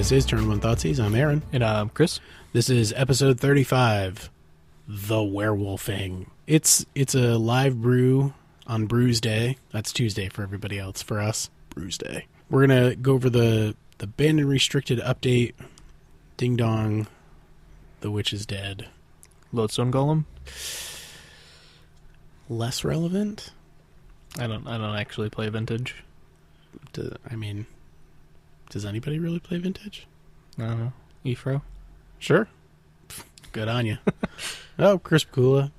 This is TurnOneThoughtseize. I'm Ahren. And I'm Chris. This is episode 35, The Werewolfing. It's a live brew on Brew's Day. That's Tuesday for everybody else. For us, Brew's Day. We're going to go over the banned and restricted update. Ding dong. The witch is dead. Lodestone Golem? Less relevant? I don't actually play Vintage. Does anybody really play Vintage? I don't know. Ephro? Sure. Good on you. Oh, Chris Pakula.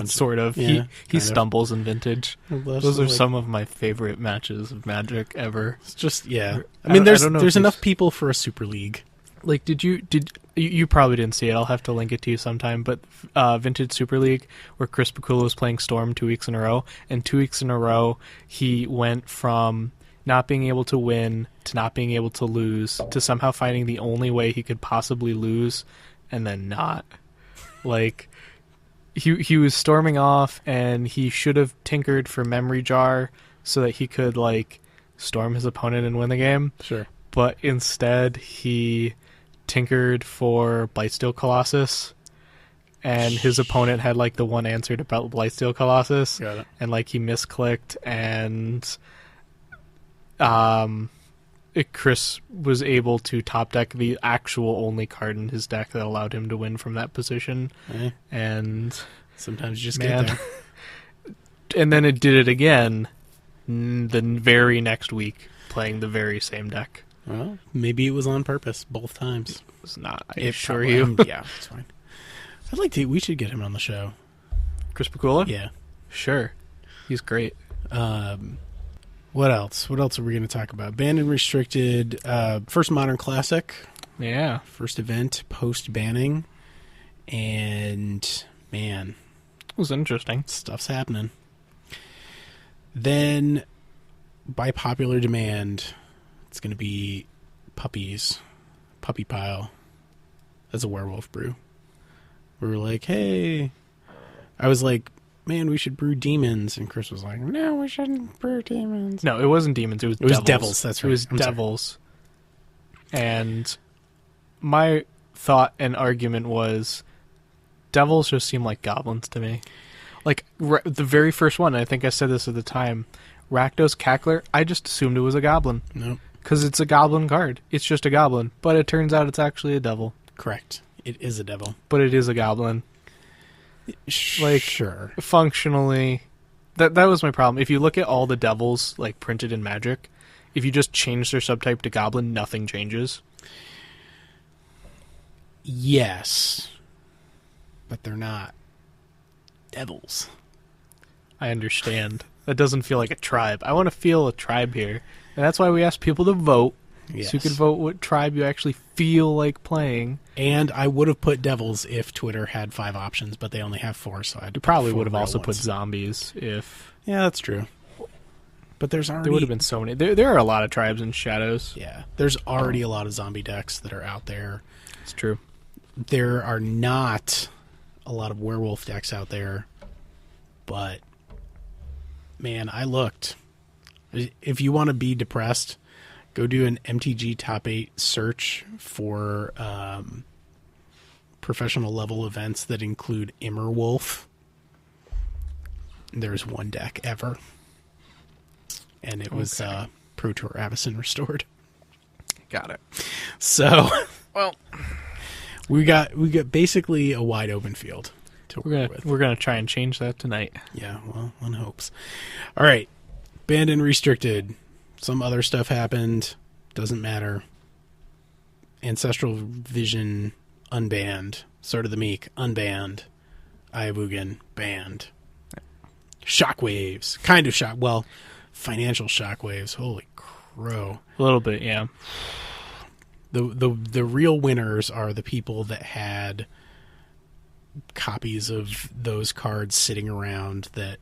Sort of. Yeah, he stumbles in Vintage. Those are some of my favorite matches of Magic ever. It's just, yeah. I mean, there's enough people for a Super League. Like, you probably didn't see it. I'll have to link it to you sometime. But Vintage Super League, where Chris Pakula was playing Storm 2 weeks in a row, and 2 weeks in a row he went from not being able to win to not being able to lose to somehow finding the only way he could possibly lose and then not. Like, he was storming off, and he should have tinkered for Memory Jar so that he could, like, storm his opponent and win the game. Sure. But instead, he tinkered for Blightsteel Colossus, and his opponent had, like, the one answer to Blightsteel Colossus. Got it. And, like, he misclicked, and Chris was able to top deck the actual only card in his deck that allowed him to win from that position. And sometimes you just get there. And then it did it again the very next week, playing the very same deck. Well, maybe it was on purpose both times. It was not. I assure you. Yeah, it's fine. We should get him on the show. Chris Pakula? Yeah. Sure. He's great. What else? What else are we going to talk about? Banned and restricted. First Modern Classic. Yeah. First event post-banning. And, man. It was interesting. Stuff's happening. Then, by popular demand, it's going to be puppies. Puppy pile. As a werewolf brew. We were like, hey. I was like, man, we should brew demons. And Chris was like, no, we shouldn't brew demons. No, it wasn't demons. It was devils. That's right. It was devils. And my thought and argument was, devils just seem like goblins to me. Like, the very first one, I think I said this at the time, Rakdos Cackler, I just assumed it was a goblin. Nope. Because it's a goblin card. It's just a goblin. But it turns out it's actually a devil. Correct. It is a devil. But it is a goblin. Like, sure. Functionally, that was my problem. If you look at all the devils, like, printed in Magic, if you just change their subtype to goblin, nothing changes. Yes. But they're not devils. I understand. That doesn't feel like a tribe. I want to feel a tribe here. And that's why we asked people to vote. Yes. So you could vote what tribe you actually feel like playing. And I would have put devils if Twitter had 5 options, but they only have 4, so I'd probably would have also put zombies if... Yeah, that's true. But there's already... There would have been so many. There are a lot of tribes in Shadows. Yeah. There's already a lot of zombie decks that are out there. It's true. There are not a lot of werewolf decks out there, but... Man, I looked. If you want to be depressed, go do an MTG Top 8 search for professional level events that include Immerwolf. There's one deck ever. And it was Pro Tour Avacyn Restored. Got it. So, well, we got basically a wide open field. We're gonna try and change that tonight. Yeah, well, one hopes. All right, banned and restricted. Some other stuff happened. Doesn't matter. Ancestral Vision unbanned. Sword of the Meek unbanned. Ayavugan banned. Shockwaves, kind of shock. Well, financial shockwaves. Holy crow! A little bit, yeah. The real winners are the people that had copies of those cards sitting around that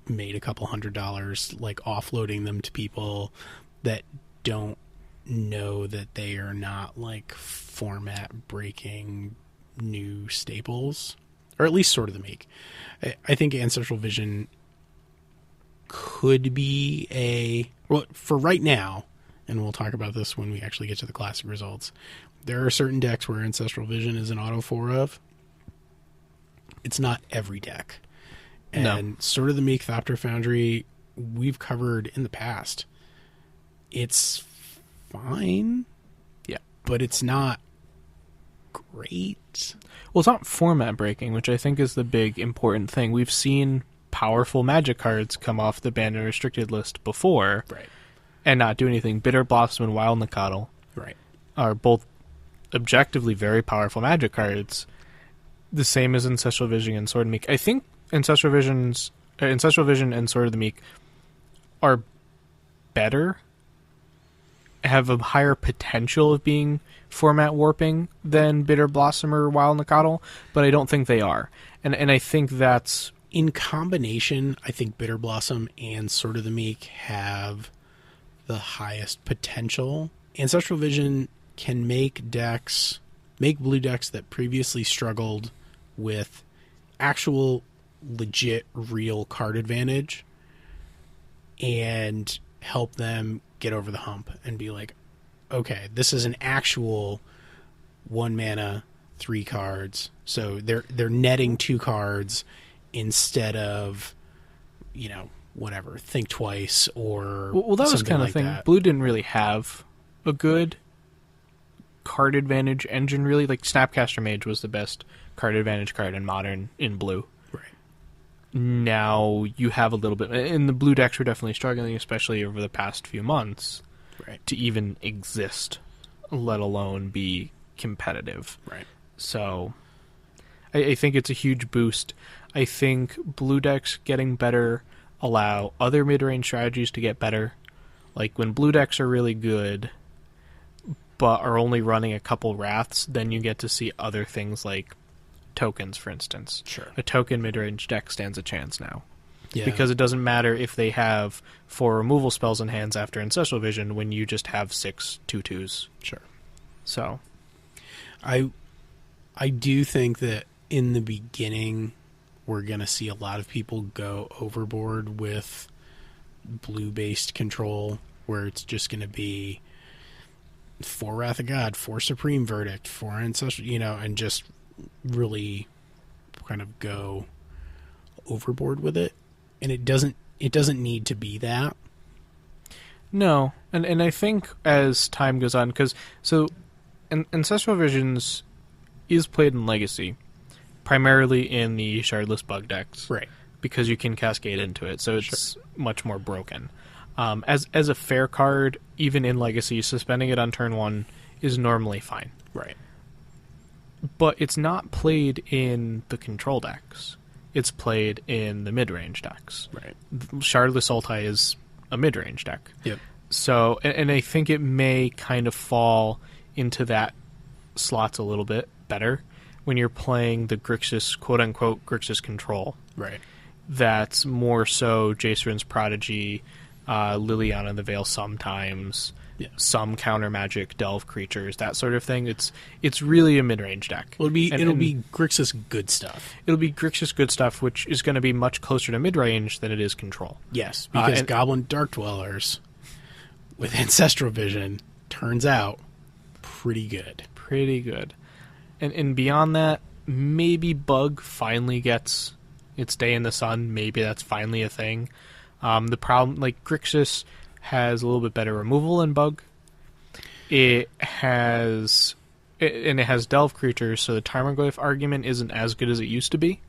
made a couple $100, like offloading them to people that don't know that they are not like format breaking new staples, or at least Sword of the Meek. I think Ancestral Vision could be for right now, and we'll talk about this when we actually get to the classic results, there are certain decks where Ancestral Vision is an auto 4 of. It's not every deck. And Sword of the Meek, Thopter Foundry, we've covered in the past. It's fine. Yeah. But it's not great. Well, it's not format breaking, which I think is the big important thing. We've seen powerful Magic cards come off the banned and restricted list before, right, and not do anything. Bitter Blossom and Wild Nacatl, right, are both objectively very powerful Magic cards. The same as Ancestral Vision and Sword of the Meek. I think Ancestral Vision and Sword of the Meek are better, have a higher potential of being format warping than Bitter Blossom or Wild Nacatl, but I don't think they are. And I think that's... In combination, I think Bitter Blossom and Sword of the Meek have the highest potential. Ancestral Vision can make blue decks that previously struggled with actual, legit, real card advantage and help them get over the hump and be like, okay, this is an actual 1 mana, 3 cards. So they're netting 2 cards instead of, whatever, Think Twice or well, that was kind of like thing. that. Blue didn't really have a good card advantage engine, really. Like Snapcaster Mage was the best card advantage card in Modern in Blue. Right. Now you have a little bit, and the blue decks were definitely struggling, especially over the past few months, right, to even exist, let alone be competitive. Right. So I think it's a huge boost. I think blue decks getting better allow other mid-range strategies to get better. Like when blue decks are really good but are only running a couple Wraths, then you get to see other things like tokens, for instance. Sure. A token mid-range deck stands a chance now. Yeah. Because it doesn't matter if they have 4 removal spells in hands after Ancestral Vision when you just have 6 2/2s. Sure. So I do think that in the beginning we're going to see a lot of people go overboard with blue-based control, where it's just going to be 4 Wrath of God, 4 Supreme Verdict, 4 Ancestral, and just really kind of go overboard with it. And it doesn't need to be that. no, and I think as time goes on, because Ancestral Visions is played in Legacy, primarily in the Shardless Bug decks, Right. because you can cascade into it, so it's much more broken. As a fair card, even in Legacy, suspending it on turn 1 is normally fine. Right. But it's not played in the control decks. It's played in the mid-range decks. Right. Shardless Sultai is a mid-range deck. Yep. So, and I think it may kind of fall into that slots a little bit better when you're playing the Grixis, quote-unquote, Grixis control. Right. That's more so Jacerin's Prodigy, Liliana the Veil sometimes, some counter magic, delve creatures, that sort of thing. It's really a mid-range deck. Well, it'll be Grixis good stuff. It'll be Grixis good stuff, which is going to be much closer to mid-range than it is control. Yes, because Goblin Dark Dwellers with Ancestral Vision turns out pretty good. Pretty good. And beyond that, maybe Bug finally gets its day in the sun. Maybe that's finally a thing. The problem, like Grixis has a little bit better removal than Bug. It has delve creatures, so the Tarmogoyf argument isn't as good as it used to be.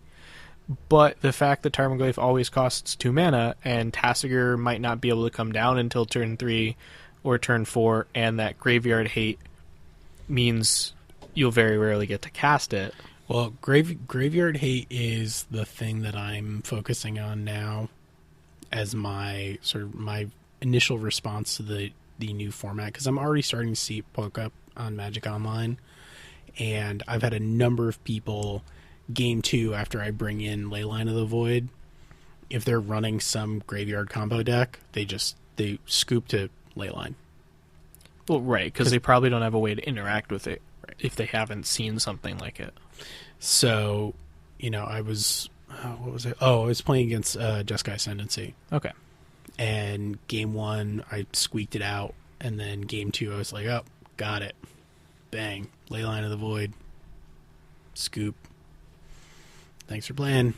But the fact that Tarmogoyf always costs 2 mana, and Tasigur might not be able to come down until turn 3 or turn 4, and that Graveyard Hate means you'll very rarely get to cast it. Well, Graveyard Hate is the thing that I'm focusing on now as my initial response to the new format, because I'm already starting to see it poke up on Magic Online, and I've had a number of people game 2 after I bring in Leyline of the Void, if they're running some graveyard combo deck, they scoop to Leyline. Well, right, because they probably don't have a way to interact with it if they haven't seen something like it. So, I was... what was it? Oh, I was playing against Jeskai Ascendancy. Okay. And game 1, I squeaked it out And then game 2, I was like, oh, got it. Bang. Leyline of the Void. Scoop. Thanks for playing.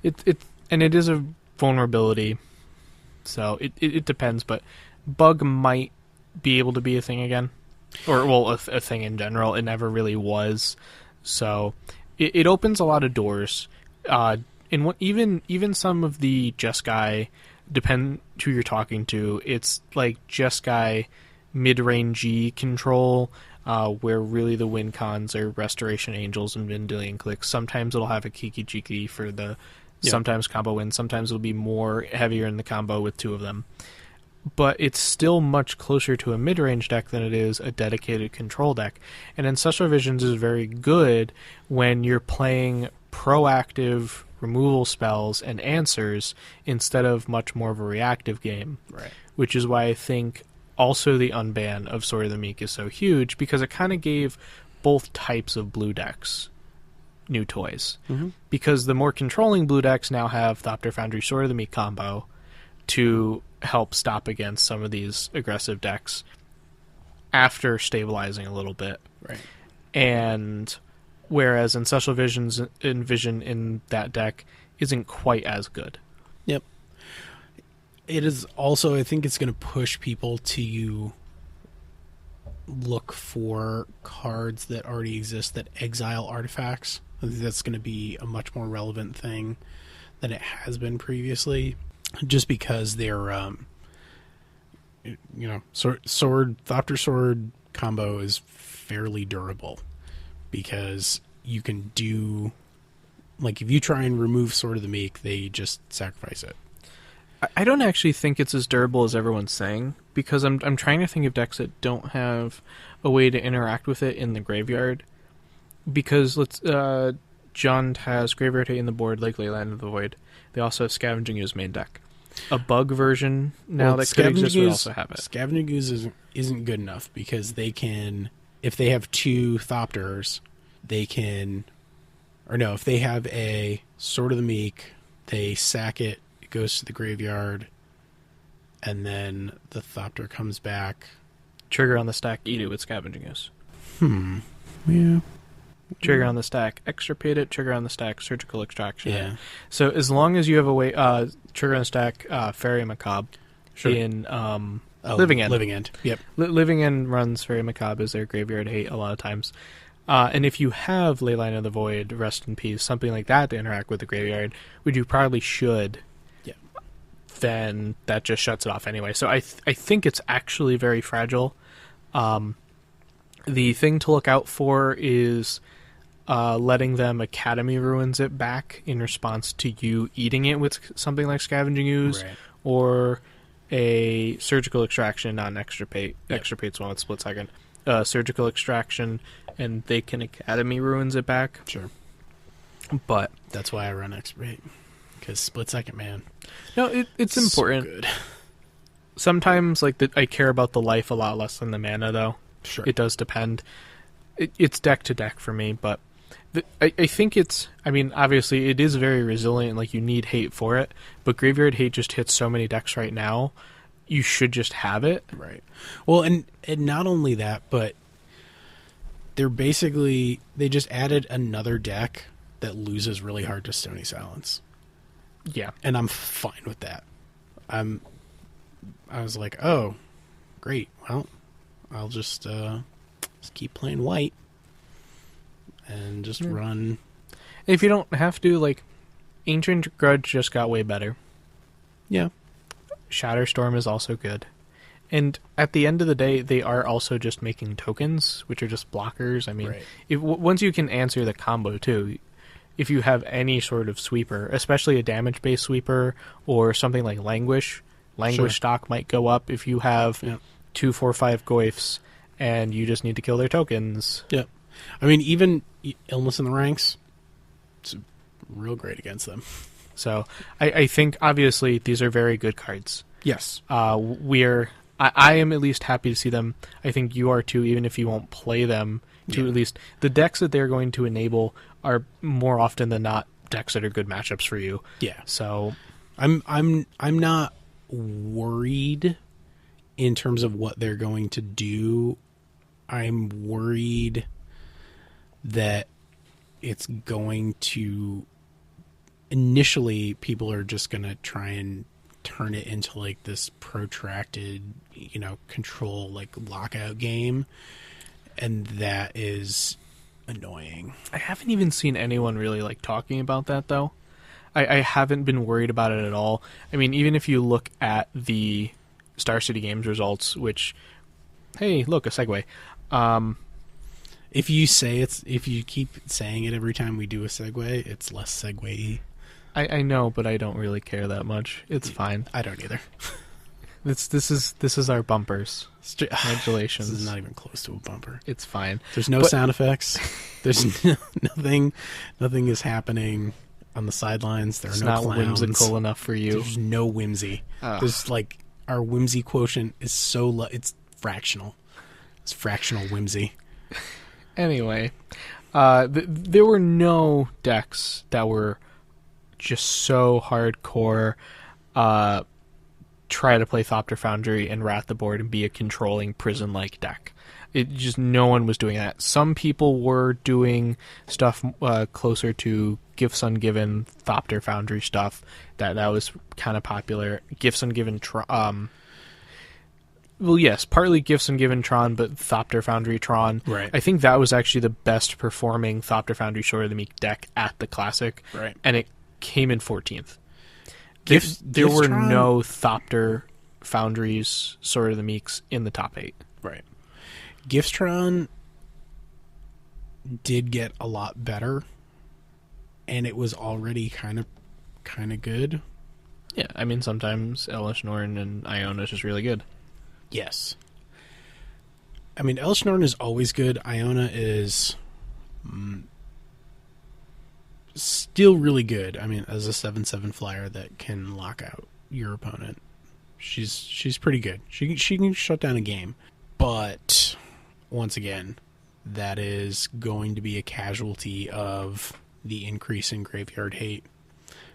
It is a vulnerability, so it depends, but bug might be able to be a thing again. Or, well, a thing in general. It never really was. So it opens a lot of doors. Even some of the Jeskai, depend who you're talking to, it's like Jeskai mid-range control, where really the win cons are Restoration Angels and Vendilion Clicks. Sometimes it'll have a Kiki Jiki for the sometimes combo win. Sometimes it'll be more heavier in the combo with 2 of them. But it's still much closer to a mid-range deck than it is a dedicated control deck. And Ancestral Visions is very good when you're playing proactive removal spells and answers instead of much more of a reactive game. Right. Which is why I think also the unban of Sword of the Meek is so huge, because it kind of gave both types of blue decks new toys. Mm-hmm. Because the more controlling blue decks now have Thopter Foundry Sword of the Meek combo to help stop against some of these aggressive decks after stabilizing a little bit. Right. And whereas Ancestral Visions and Vision in that deck isn't quite as good. Yep. It is also, I think it's going to push people to look for cards that already exist that exile artifacts. I think that's going to be a much more relevant thing than it has been previously, just because they're, Thopter Sword combo is fairly durable, because you can do, like, if you try and remove Sword of the Meek, they just sacrifice it. I don't actually think it's as durable as everyone's saying, because I'm trying to think of decks that don't have a way to interact with it in the graveyard. Because John has Graveyard Hate in the board, like Leyline of the Void. They also have Scavenging Ooze main deck. A bug version now that could exist would also have it. Scavenging Ooze isn't good enough, because they can, if they have 2 Thopters, they can, or no, if they have a Sword of the Meek, they sack it, it goes to the graveyard, and then the Thopter comes back. Trigger on the stack, eat it with Scavenging Ooze. Yeah. Trigger on the stack, extirpate it, trigger on the stack, Surgical Extraction. Yeah. So as long as you have a way, trigger on the stack, Fairy Macabre Sure. in Living End. Living End, yep. Living End runs Fairy Macabre as their Graveyard Hate a lot of times. And if you have Leyline of the Void, Rest in Peace, something like that to interact with the graveyard, which you probably should, then that just shuts it off anyway. So I think it's actually very fragile. The thing to look out for is letting them Academy Ruins it back in response to you eating it with something like Scavenging Ooze, Right. or a Surgical Extraction, not an Extirpate. Yep. Extirpate's one with Split Second. Surgical Extraction, and they can Academy Ruins it back. Sure. But That's why I run Extirpate, because Split Second, man. no, it's important. So good. Sometimes, I care about the life a lot less than the mana, though. Sure. It does depend. It's deck to deck for me, but I think it's... I mean, obviously, it is very resilient. Like, you need hate for it, but Graveyard Hate just hits so many decks right now, you should just have it. Right. Well, and not only that, but they just added another deck that loses really hard to Stony Silence. Yeah. And I'm fine with that. I was like, oh, great. Well, I'll just keep playing white and just run. If you don't have to, Ancient Grudge just got way better. Yeah. Shatterstorm is also good. And at the end of the day, they are also just making tokens, which are just blockers. I mean, Right. Once you can answer the combo, too, if you have any sort of sweeper, especially a damage-based sweeper or something like Languish Sure. stock might go up if you have 2, 4, 5 Goyfs and you just need to kill their tokens. Yeah. I mean, even Illness in the Ranks, it's real great against them. So I think, obviously, these are very good cards. Yes. I am at least happy to see them. I think you are too, even if you won't play them. At least the decks that they're going to enable are more often than not decks that are good matchups for you. Yeah. So I'm not worried in terms of what they're going to do, I'm worried that it's going to... Initially, people are just going to try and turn it into like this protracted, control, like lockout game. And that is annoying. I haven't even seen anyone really like talking about that, though. I haven't been worried about it at all. I mean, even if you look at the Star City Games results, which, hey, look, a segue. If you keep saying it every time we do a segue, it's less segue-y. I know, but I don't really care that much. It's fine. I don't either. This is our bumpers. Congratulations. This is not even close to a bumper. It's fine. There's no sound effects. There's nothing. Nothing is happening on the sidelines. There are no clowns. It's not whimsical enough for you. There's no whimsy. There's like our whimsy quotient is so low. It's fractional. It's fractional whimsy. Anyway, there were no decks that were just so hardcore. Try to play Thopter Foundry and rat the board and be a controlling prison-like deck. It just, no one was doing that. Some people were doing stuff closer to Gifts Ungiven, Thopter Foundry stuff. That was kind of popular. Gifts Ungiven, well, yes, partly Gifts Ungiven Tron, but Thopter Foundry Tron. Right. I think that was actually the best performing Thopter Foundry Sword of the Meek deck at the Classic. Right. And it came in 14th. There were no Thopter Foundries, Sword of the Meeks in the top 8. Right. Giftstron did get a lot better, and it was already kind of good. Yeah, I mean, sometimes Elish Norn and Iona is just really good. Yes. I mean, Elish Norn is always good. Iona is still really good. I mean, as a 7/7 flyer that can lock out your opponent, she's pretty good. She can shut down a game. But once again, that is going to be a casualty of the increase in graveyard hate.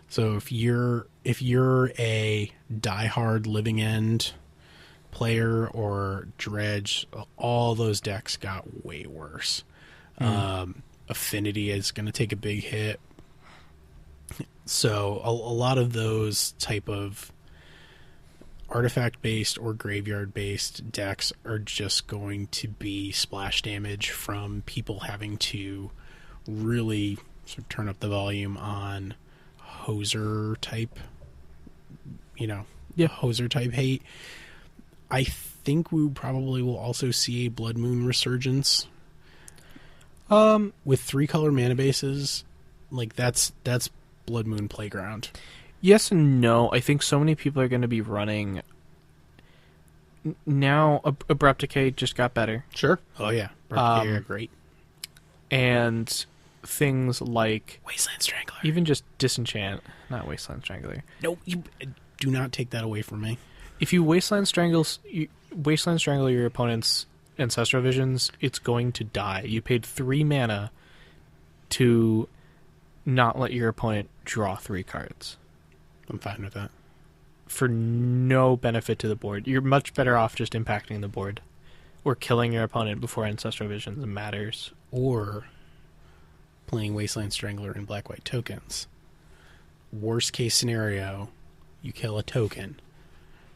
So if you're a diehard Living End player or Dredge, all those decks got way worse. Affinity is going to take a big hit. So a lot of those type of artifact-based or graveyard-based decks are just going to be splash damage from people having to really sort of turn up the volume on hoser type, hoser type hate. I think we probably will also see a Blood Moon resurgence. With 3-color mana bases, like that's Blood Moon Playground. Yes and no. I think so many people are going to be running. Now, Abrupt Decay just got better. Sure. Oh, yeah. Abrupt Decay are great. And things like Wasteland Strangler. Even just Disenchant. Not Wasteland Strangler. No, you do not take that away from me. If you Wasteland Strangle your opponent's Ancestral Visions, it's going to die. You paid 3 mana to not let your opponent draw 3 cards. I'm fine with that. For no benefit to the board. You're much better off just impacting the board. Or killing your opponent before Ancestral Visions matters. Or playing Wasteland Strangler in black-white tokens. Worst case scenario, you kill a token.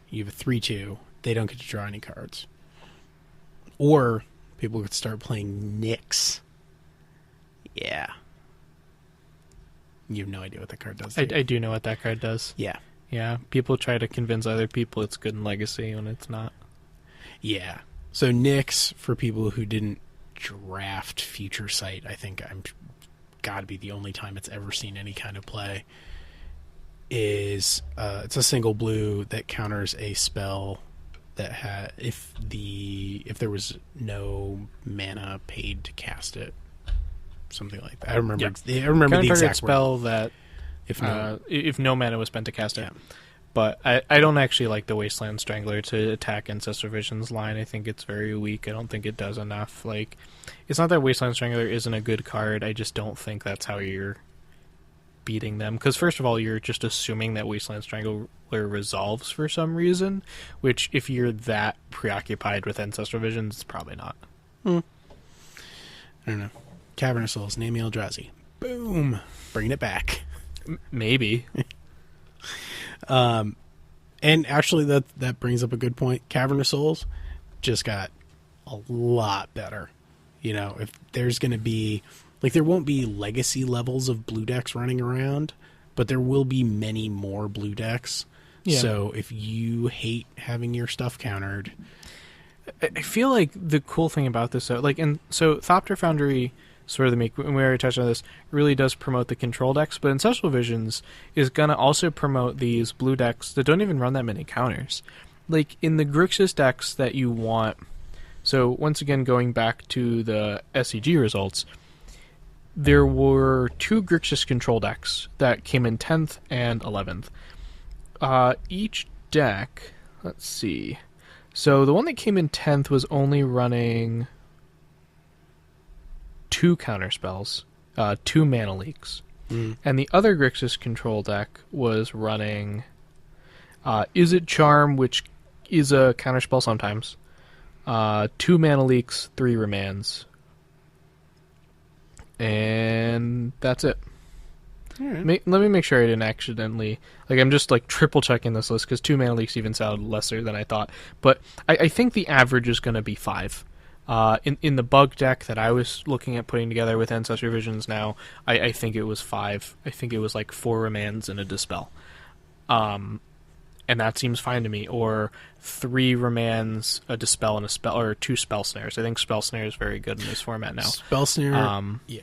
You have a 3/2. They don't get to draw any cards. Or people could start playing Nyx. Yeah. You have no idea what that card does. I do know what that card does. Yeah. Yeah. People try to convince other people it's good in Legacy when it's not. Yeah. So Nyx, for people who didn't draft Future Sight, I think I'm got to be the only time it's ever seen any kind of play, is it's a single blue that counters a spell that if there was no mana paid to cast it, something like that. I remember the exact spell word. That if no mana was spent to cast it. Yeah. But I don't actually like the Wasteland Strangler to attack Ancestral Visions line. I think it's very weak. I don't think it does enough. Like, it's not that Wasteland Strangler isn't a good card. I just don't think that's how you're beating them. Because first of all, you're just assuming that Wasteland Strangler resolves for some reason, which if you're that preoccupied with Ancestral Visions, it's probably not. I don't know. Cavern of Souls, name Eldrazi. Boom! Bringing it back. Maybe. And actually, that brings up a good point. Cavern of Souls just got a lot better. You know, if there's going to be... Like, there won't be legacy levels of blue decks running around, but there will be many more blue decks. Yeah. So if you hate having your stuff countered... I feel like the cool thing about this, like, and so Thopter Foundry, sort of the make, we already touched on this, really does promote the control decks, but Ancestral Visions is going to also promote these blue decks that don't even run that many counters. Like, in the Grixis decks that you want... So, once again, going back to the SCG results, there were 2 Grixis control decks that came in 10th and 11th. Each deck... Let's see... So the one that came in 10th was only running 2 counterspells, 2 mana leaks. And the other Grixis control deck was running Is It Charm, which is a counterspell sometimes, 2 mana leaks, 3 remands. And that's it. Right. Let me make sure I didn't accidentally... Like, I'm just, like, triple-checking this list, because 2 mana leaks even sound lesser than I thought. But I think the average is going to be 5. In the bug deck that I was looking at putting together with Ancestral Visions now, I think it was 5. I think it was, like, 4 remands and a Dispel. And that seems fine to me. Or 3 remands, a Dispel, and a spell, or 2 Spell Snares. I think Spell Snare is very good in this format now. Spell Snare, yeah.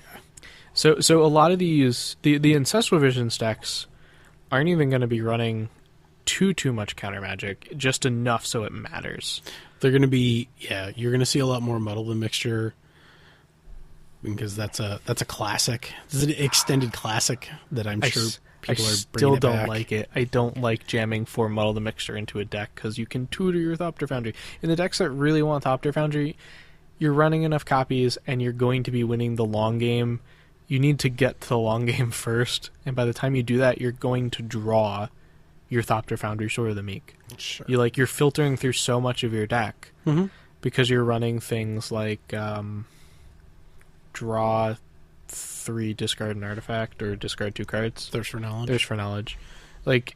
So a lot of these, the Ancestral Visions decks aren't even going to be running too much counter magic, just enough so it matters. They're going to be, you're going to see a lot more Muddle the Mixture, because that's a classic. This is an extended classic that I'm sure people are bringing it back. I still don't like it. I don't like jamming 4 Muddle the Mixture into a deck, because you can tutor your Thopter Foundry. In the decks that really want Thopter Foundry, you're running enough copies, and you're going to be winning the long game. You need to get to the long game first, and by the time you do that, you're going to draw your Thopter Foundry Sword of the Meek. Sure. You're filtering through so much of your deck because you're running things like draw 3, discard an artifact, or discard 2 cards. Thirst for Knowledge. Like,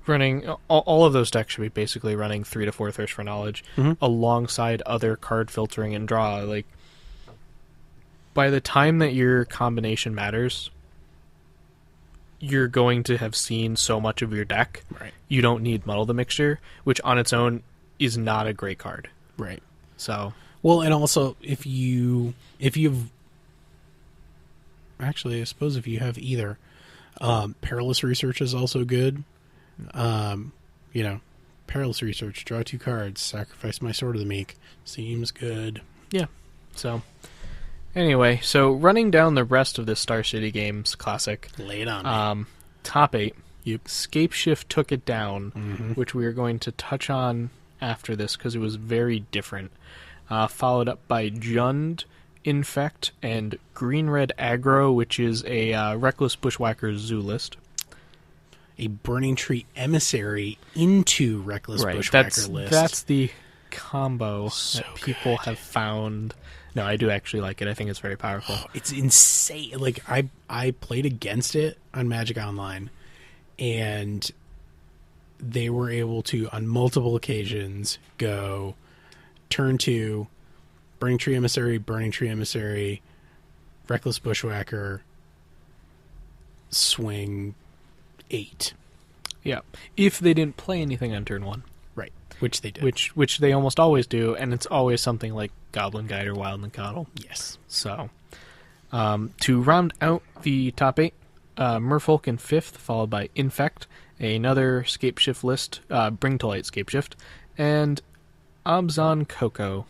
running all of those decks should be basically running 3 to 4 Thirst for Knowledge alongside other card filtering and draw. Like, by the time that your combination matters, you're going to have seen so much of your deck. Right. You don't need Muddle the Mixture, which on its own is not a great card. Right. So, well, and also if you've actually, I suppose if you have either, Perilous Research is also good. Perilous Research, draw 2 cards, sacrifice my Sword of the Meek, seems good. Yeah. So, anyway, so running down the rest of this Star City Games Classic. Lay it on me. Top 8. Yep. Scapeshift took it down, which we are going to touch on after this because it was very different. Followed up by Jund, Infect, and Green-Red Aggro, which is a Reckless Bushwhacker Zoo list. A Burning Tree Emissary into Reckless Bushwhacker list. That's the combo that people have found... No, I do actually like it. I think it's very powerful. Oh, it's insane. Like, I played against it on Magic Online, and they were able to, on multiple occasions, go turn 2, Burning Tree Emissary, Reckless Bushwhacker, swing 8. Yeah. If they didn't play anything on turn 1. Right. Which they did. Which they almost always do, and it's always something like Goblin Guide or Wildland Coddle. Yes. So, to round out the top 8, Merfolk in 5th, followed by Infect, another Scapeshift list, Bring to Light Scapeshift, and Abzan Coco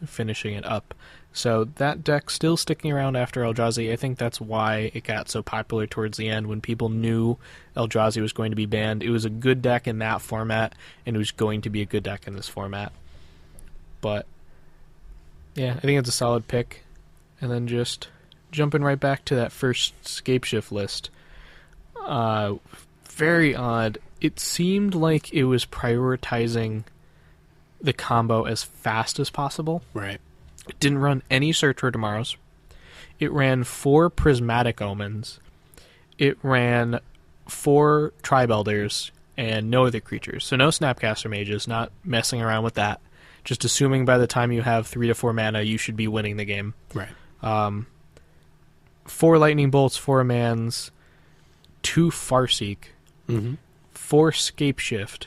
finishing it up. So that deck still sticking around after Eldrazi. I think that's why it got so popular towards the end when people knew Eldrazi was going to be banned. It was a good deck in that format, and it was going to be a good deck in this format. But, yeah, I think it's a solid pick. And then just jumping right back to that first Scapeshift list. Very odd. It seemed like it was prioritizing the combo as fast as possible. Right. It didn't run any Search for Tomorrows. It ran 4 Prismatic Omens. It ran 4 Tribe Elders and no other creatures. So no Snapcaster Mages, not messing around with that. Just assuming by the time you have 3 to 4 mana, you should be winning the game. Right. 4 Lightning Bolts, 4 Amans, 2 Farseek, 4 Scapeshift,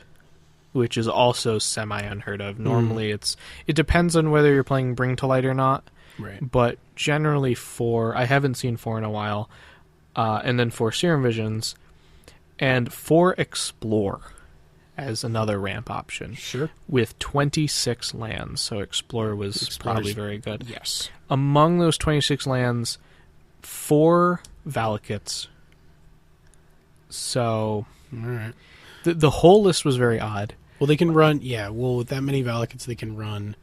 which is also semi-unheard of. Normally it depends on whether you're playing Bring to Light or not. Right. But generally 4, I haven't seen 4 in a while, and then 4 Serum Visions, and 4 Explore as another ramp option. Sure. With 26 lands, so Explore was probably very good. Yes. Among those 26 lands, 4 Valakutes. So, all right. The whole list was very odd. Well, they can run, with that many Valakutes, they can run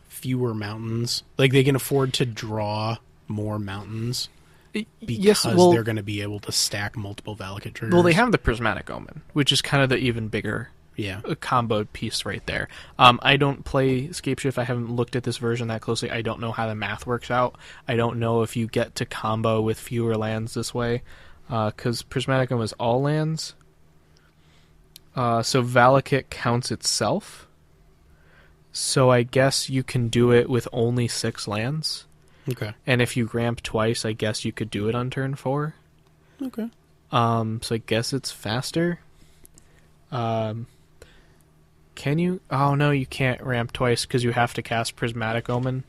fewer mountains. Like, they can afford to draw more mountains because they're going to be able to stack multiple Valakut triggers. Well, they have the Prismatic Omen, which is kind of the even bigger combo piece right there. I don't play Scapeshift. I haven't looked at this version that closely. I don't know how the math works out. I don't know if you get to combo with fewer lands this way, because Prismatic Omen is all lands. So Valakut counts itself. So I guess you can do it with only 6 lands. Okay. And if you ramp twice, I guess you could do it on turn 4. Okay. So I guess it's faster. Can you? Oh no, you can't ramp twice because you have to cast Prismatic Omen.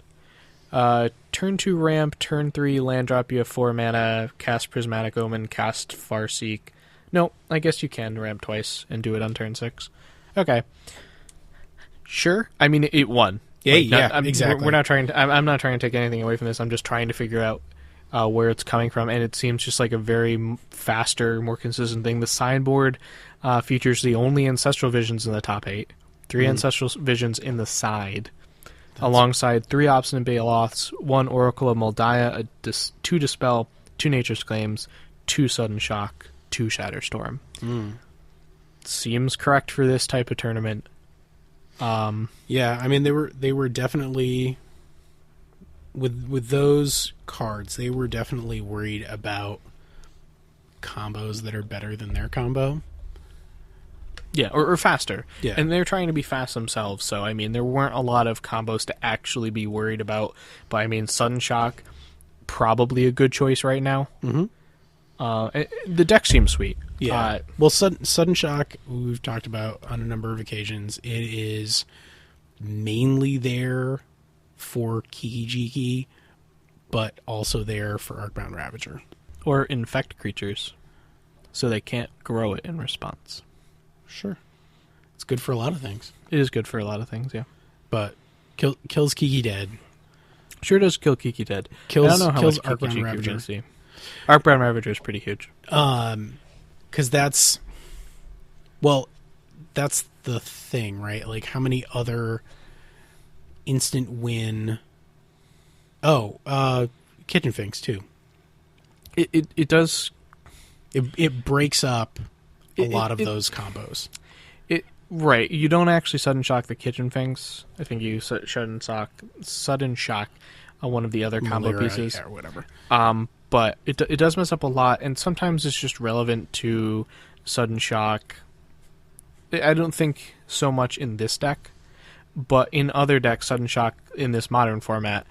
Turn 2 ramp, turn 3 land drop, you have 4 mana, cast Prismatic Omen, cast Farseek. No, I guess you can ramp twice and do it on turn 6. Okay. Sure. I mean, it won. Yeah, exactly. We're not trying to. I'm not trying to take anything away from this. I'm just trying to figure out where it's coming from, and it seems just like a very faster, more consistent thing. The sideboard features the only Ancestral Visions in the top 8, 3 Ancestral Visions in the side, alongside 3 Obstinate Baloths, 1 Oracle of Moldiah, 2 Dispel, 2 Nature's Claims, 2 Sudden Shock, 2 Shatterstorm. Seems correct for this type of tournament. Yeah, I mean they were definitely with those cards, they were definitely worried about combos that are better than their combo. Yeah, or faster. Yeah. And they're trying to be fast themselves, so I mean there weren't a lot of combos to actually be worried about. But I mean Sudden Shock, probably a good choice right now. The deck seems sweet. Yeah. Well, Sudden Shock, we've talked about on a number of occasions. It is mainly there for Kiki-Jiki, but also there for Arcbound Ravager. Or infect creatures, so they can't grow it in response. Sure. It's good for a lot of things. It is good for a lot of things, yeah. But kills Kiki dead. Sure does kill Kiki dead. Kills, I don't know how kills much Arcbound Kiki-Jiki Ravager. we can see. Arcbound Ravager is pretty huge. Because that's the thing, right? Like, how many other instant win... Kitchen Finks, too. It does... It breaks up a lot of those combos. Right. You don't actually Sudden Shock the Kitchen Finks. I think you Sudden Shock one of the other combo Malira, pieces. or whatever. But it does mess up a lot, and sometimes it's just relevant to Sudden Shock. I don't think so much in this deck, but in other decks, Sudden Shock in this modern format,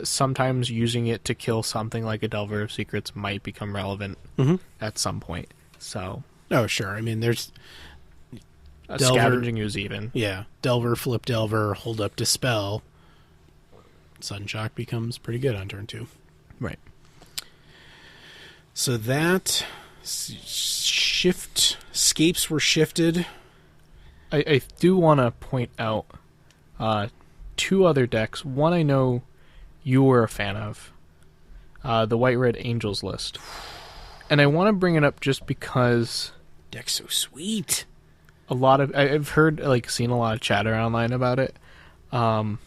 sometimes using it to kill something like a Delver of Secrets might become relevant at some point. So, oh sure, I mean there's Scavenging is even. Yeah, Delver, Flip Delver, Hold Up, Dispel. Sudden Shock becomes pretty good on turn 2. Right. So that scapes were shifted. I do want to point out 2 other decks. One I know you were a fan of, the White-Red Angels list. And I want to bring it up just because... Deck's so sweet. I've heard, seen a lot of chatter online about it. And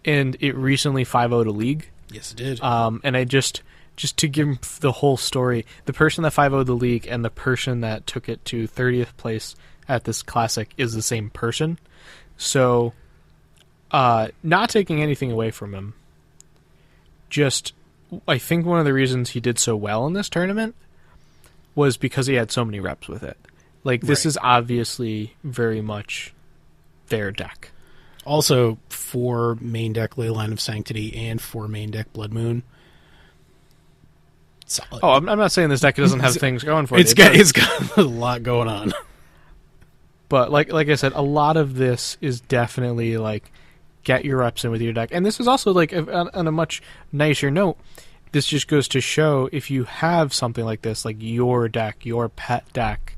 it recently 5-0'd a league. Yes, it did. And I just just to give the whole story, the person that 5-0'd the league and the person that took it to 30th place at this classic is the same person. So, not taking anything away from him, just, I think one of the reasons he did so well in this tournament was because he had so many reps with it. Like, this is obviously very much their deck. Also, for main deck Leyline of Sanctity and for main deck Blood Moon, solid. Oh, I'm not saying this deck doesn't have things going for it. It's got a lot going on. But like I said, a lot of this is definitely like get your reps in with your deck. And this is also like on a much nicer note. This just goes to show if you have something like this, like your deck, your pet deck,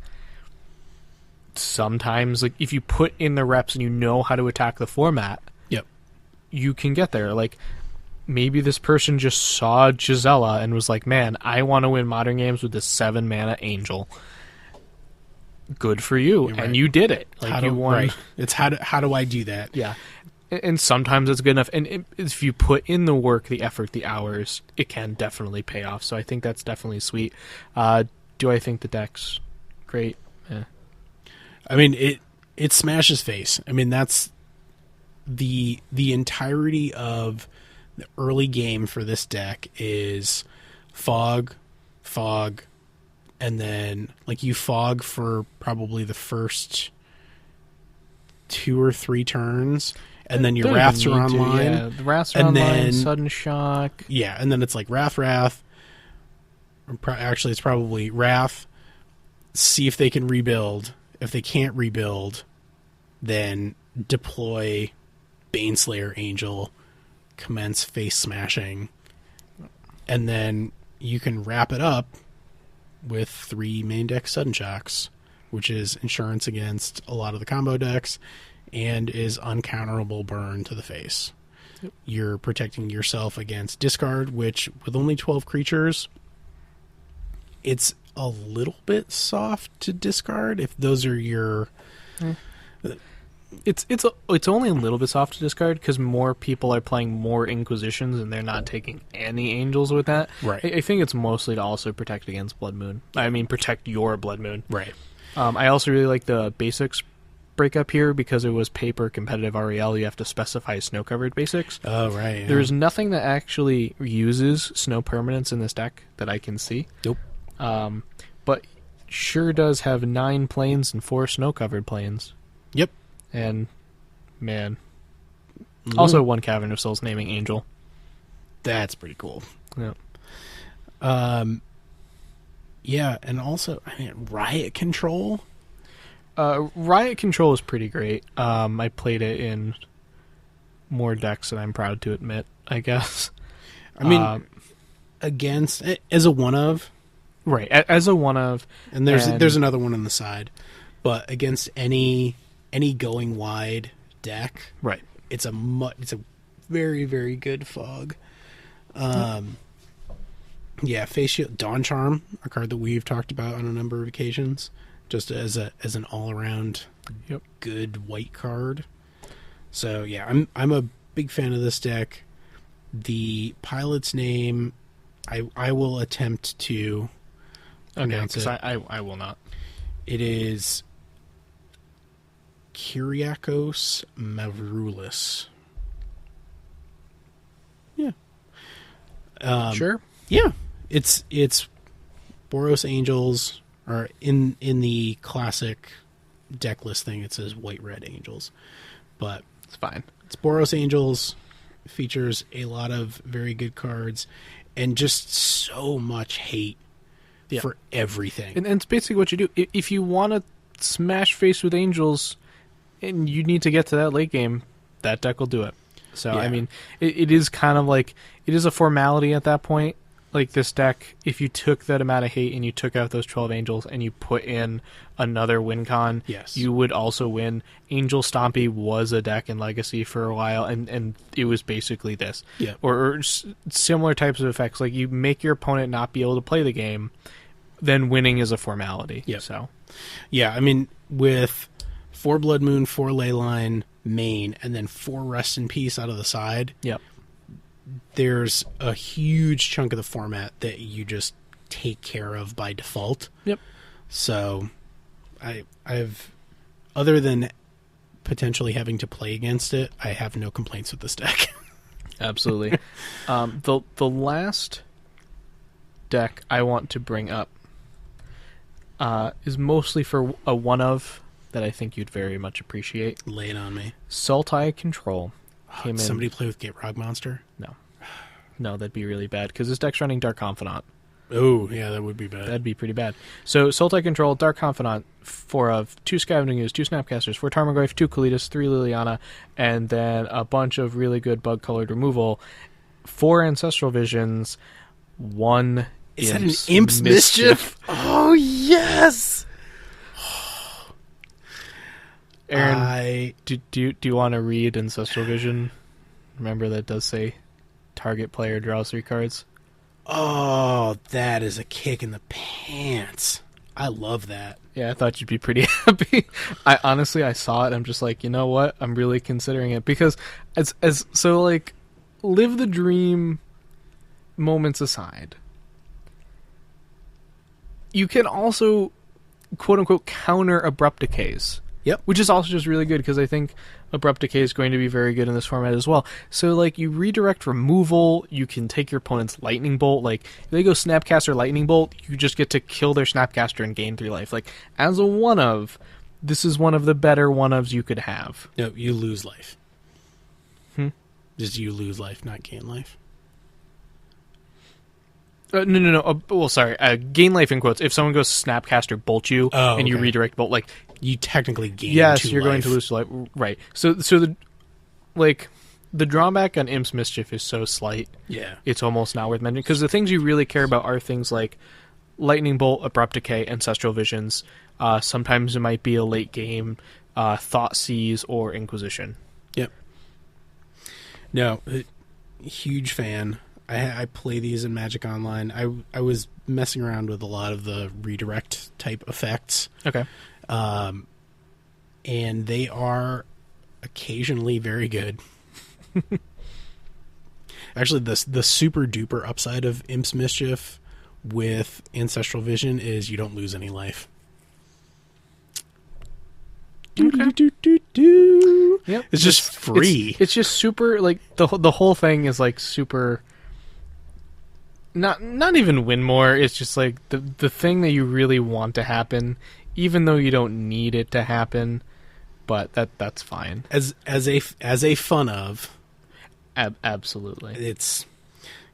sometimes like if you put in the reps and you know how to attack the format, yep, you can get there. Like maybe this person just saw Gisela and was like, man, I want to win modern games with this 7-mana angel. Good for you. Right. And you did it. Like you won. Right. It's how do I do that? Yeah. And sometimes it's good enough. And if you put in the work, the effort, the hours, it can definitely pay off. So I think that's definitely sweet. Do I think the deck's great? Eh. I mean, it smashes face. I mean, that's the entirety of the early game for this deck is fog, and then like you fog for probably the first 2 or 3 turns, and then your Wraths are online. Yeah, the Wraths are online, Sudden Shock. Yeah, and then it's like Wrath. Actually, it's probably Wrath. See if they can rebuild. If they can't rebuild, then deploy Baneslayer Angel, commence face smashing, and then you can wrap it up with 3 main deck Sudden Shocks, which is insurance against a lot of the combo decks and is uncounterable burn to the face. Yep. You're protecting yourself against discard, which with only 12 creatures, it's a little bit soft to discard if those are your... It's only a little bit soft to discard because more people are playing more Inquisitions and they're not taking any Angels with that. Right. I think it's mostly to also protect against Blood Moon. I mean, protect your Blood Moon. Right. I also really like the basics breakup here because it was paper competitive REL. You have to specify snow-covered basics. Oh, right. Yeah. There's nothing that actually uses snow permanents in this deck that I can see. Nope. But sure does have 9 planes and 4 snow-covered planes. Yep. And, man. Also 1 Cavern of Souls naming Angel. That's pretty cool. Yeah. Yeah, and also, I mean, Riot Control. Riot Control is pretty great. I played it in more decks than I'm proud to admit, I guess. I mean, against, as a one-of. Right, as a one-of. And there's another one on the side. But against any going wide deck, right, it's a very, very good fog. Yeah, Face Shield, Dawn Charm, a card that we've talked about on a number of occasions, just as an all around good white card. So yeah, I'm a big fan of this deck. The pilot's name, I will attempt to pronounce it. I will not. It is Kyriakos Mavroulis. Yeah. Sure. Yeah. It's Boros Angels, or in the classic deck listing it says white red angels. But it's fine. It's Boros Angels, features a lot of very good cards and just so much hate for everything. And it's basically what you do. If you want to smash face with angels and you need to get to that late game, that deck will do it. So, I mean, it is kind of like, it is a formality at that point. Like this deck, if you took that amount of hate and you took out those 12 angels and you put in another win con, you would also win. Angel Stompy was a deck in Legacy for a while, and it was basically this. Yeah. Or similar types of effects. Like you make your opponent not be able to play the game, then winning is a formality. Yeah. So, yeah, I mean, with 4 Blood Moon, 4 Leyline main, and then 4 Rest in Peace out of the side. Yep. there's a huge chunk of the format that you just take care of by default. Yep. So I've, other than potentially having to play against it, I have no complaints with this deck. Absolutely. The last deck I want to bring up is mostly for a one of that I think you'd very much appreciate. Lay it on me. Sultai Control came in. Somebody play with Gitrog Monster? No, that'd be really bad because this deck's running Dark Confidant. Oh, yeah, that would be bad. That'd be pretty bad. So, Sultai Control, Dark Confidant, 4 of 2 Scavenging Ooze, 2 Snapcasters, 4 Tarmogoyf, 2 Kalitas, 3 Liliana, and then a bunch of really good bug-colored removal, 4 Ancestral Visions, 1 Is that an Imp's Mischief? Oh, yes! Ahren, do you want to read Ancestral Vision? Remember that does say target player draws 3 cards? Oh, that is a kick in the pants. I love that. Yeah, I thought you'd be pretty happy. I saw it, I'm just like, you know what? I'm really considering it because so like live the dream moments aside. You can also quote unquote counter abrupt decays. Yep. Which is also just really good because I think Abrupt Decay is going to be very good in this format as well. So, like, you redirect removal, you can take your opponent's Lightning Bolt. Like, if they go Snapcaster Lightning Bolt, you just get to kill their Snapcaster and gain 3 life. Like, as a one-of, this is one of the better one-ofs you could have. No, you lose life. Just you lose life, not gain life. No. Well, sorry. Gain life in quotes. If someone goes Snapcaster Bolt you, and you redirect Bolt, like... You technically gain 2 you're life. going to lose life. Right. So the drawback on Imp's Mischief is so slight. Yeah. It's almost not worth mentioning. Because the things you really care about are things like Lightning Bolt, Abrupt Decay, Ancestral Visions. Sometimes it might be a late game Thoughtseize or Inquisition. Yep. No, huge fan. I play these in Magic Online. I was messing around with a lot of the redirect type effects. Okay. And they are occasionally very good. Actually, the super duper upside of Imp's Mischief with Ancestral Vision is you don't lose any life. Okay. Yep. It's just free. It's just super, like, the whole thing is, like, super... Not even win more. It's just, like, the thing that you really want to happen, even though you don't need it to happen, but that's fine. As a fun of... Absolutely. It's...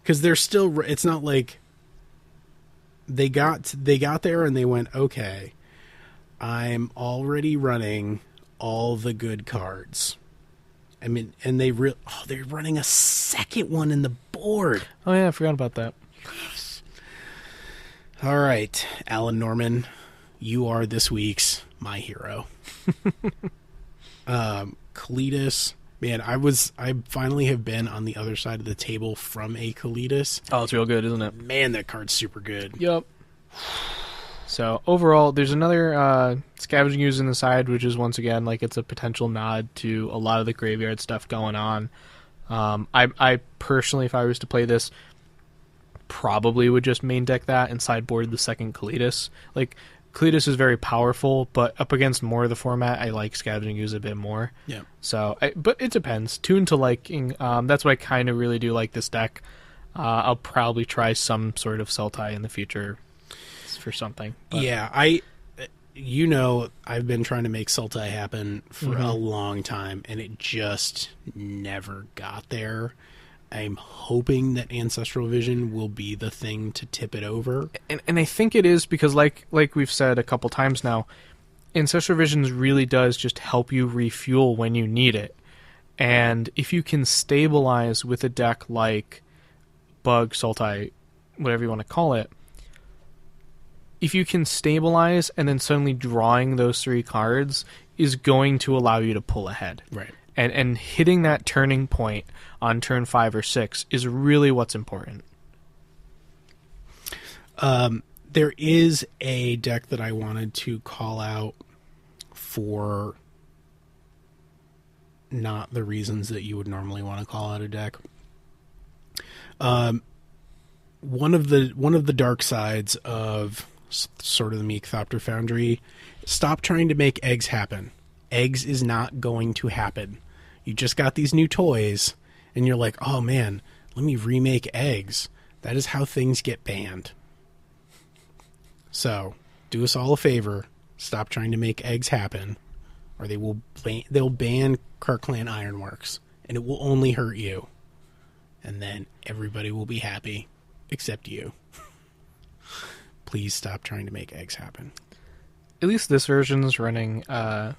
Because they're still... It's not like... They got there and they went, okay... I'm already running all the good cards. I mean, and they're running a second one in the board. Oh yeah, I forgot about that. Yes. All right, Alan Norman, you are this week's my hero. Kalitas, man, I finally have been on the other side of the table from a Kalitas. Oh, it's real good, isn't it? Man, that card's super good. Yep. So overall, there's another Scavenging Ooze in the side, which is once again like it's a potential nod to a lot of the graveyard stuff going on. I personally, if I was to play this, probably would just main deck that and sideboard the second Kalitas. Like Kalitas is very powerful, but up against more of the format, I like Scavenging Ooze a bit more. Yeah. So, but it depends. Tuned to liking. That's why I kind of really do like this deck. I'll probably try some sort of Sultai in the future. For something. But. Yeah, I've been trying to make Sultai happen for a long time, and it just never got there. I'm hoping that Ancestral Vision will be the thing to tip it over. And I think it is because, like we've said a couple times now, Ancestral Visions really does just help you refuel when you need it. And if you can stabilize with a deck like Bug, Sultai, whatever you want to call it, if you can stabilize and then suddenly drawing those 3 cards is going to allow you to pull ahead. Right. And hitting that turning point on turn 5 or 6 is really what's important. There is a deck that I wanted to call out for not the reasons that you would normally want to call out a deck. One of the dark sides of sort of the Meekthopter Foundry, stop trying to make eggs happen. Eggs is not going to happen. You just got these new toys, and you're like, oh man, let me remake eggs. That is how things get banned. So, do us all a favor. Stop trying to make eggs happen, or they'll ban Kirkland Ironworks, and it will only hurt you. And then everybody will be happy, except you. Please stop trying to make eggs happen. At least this version is running Aether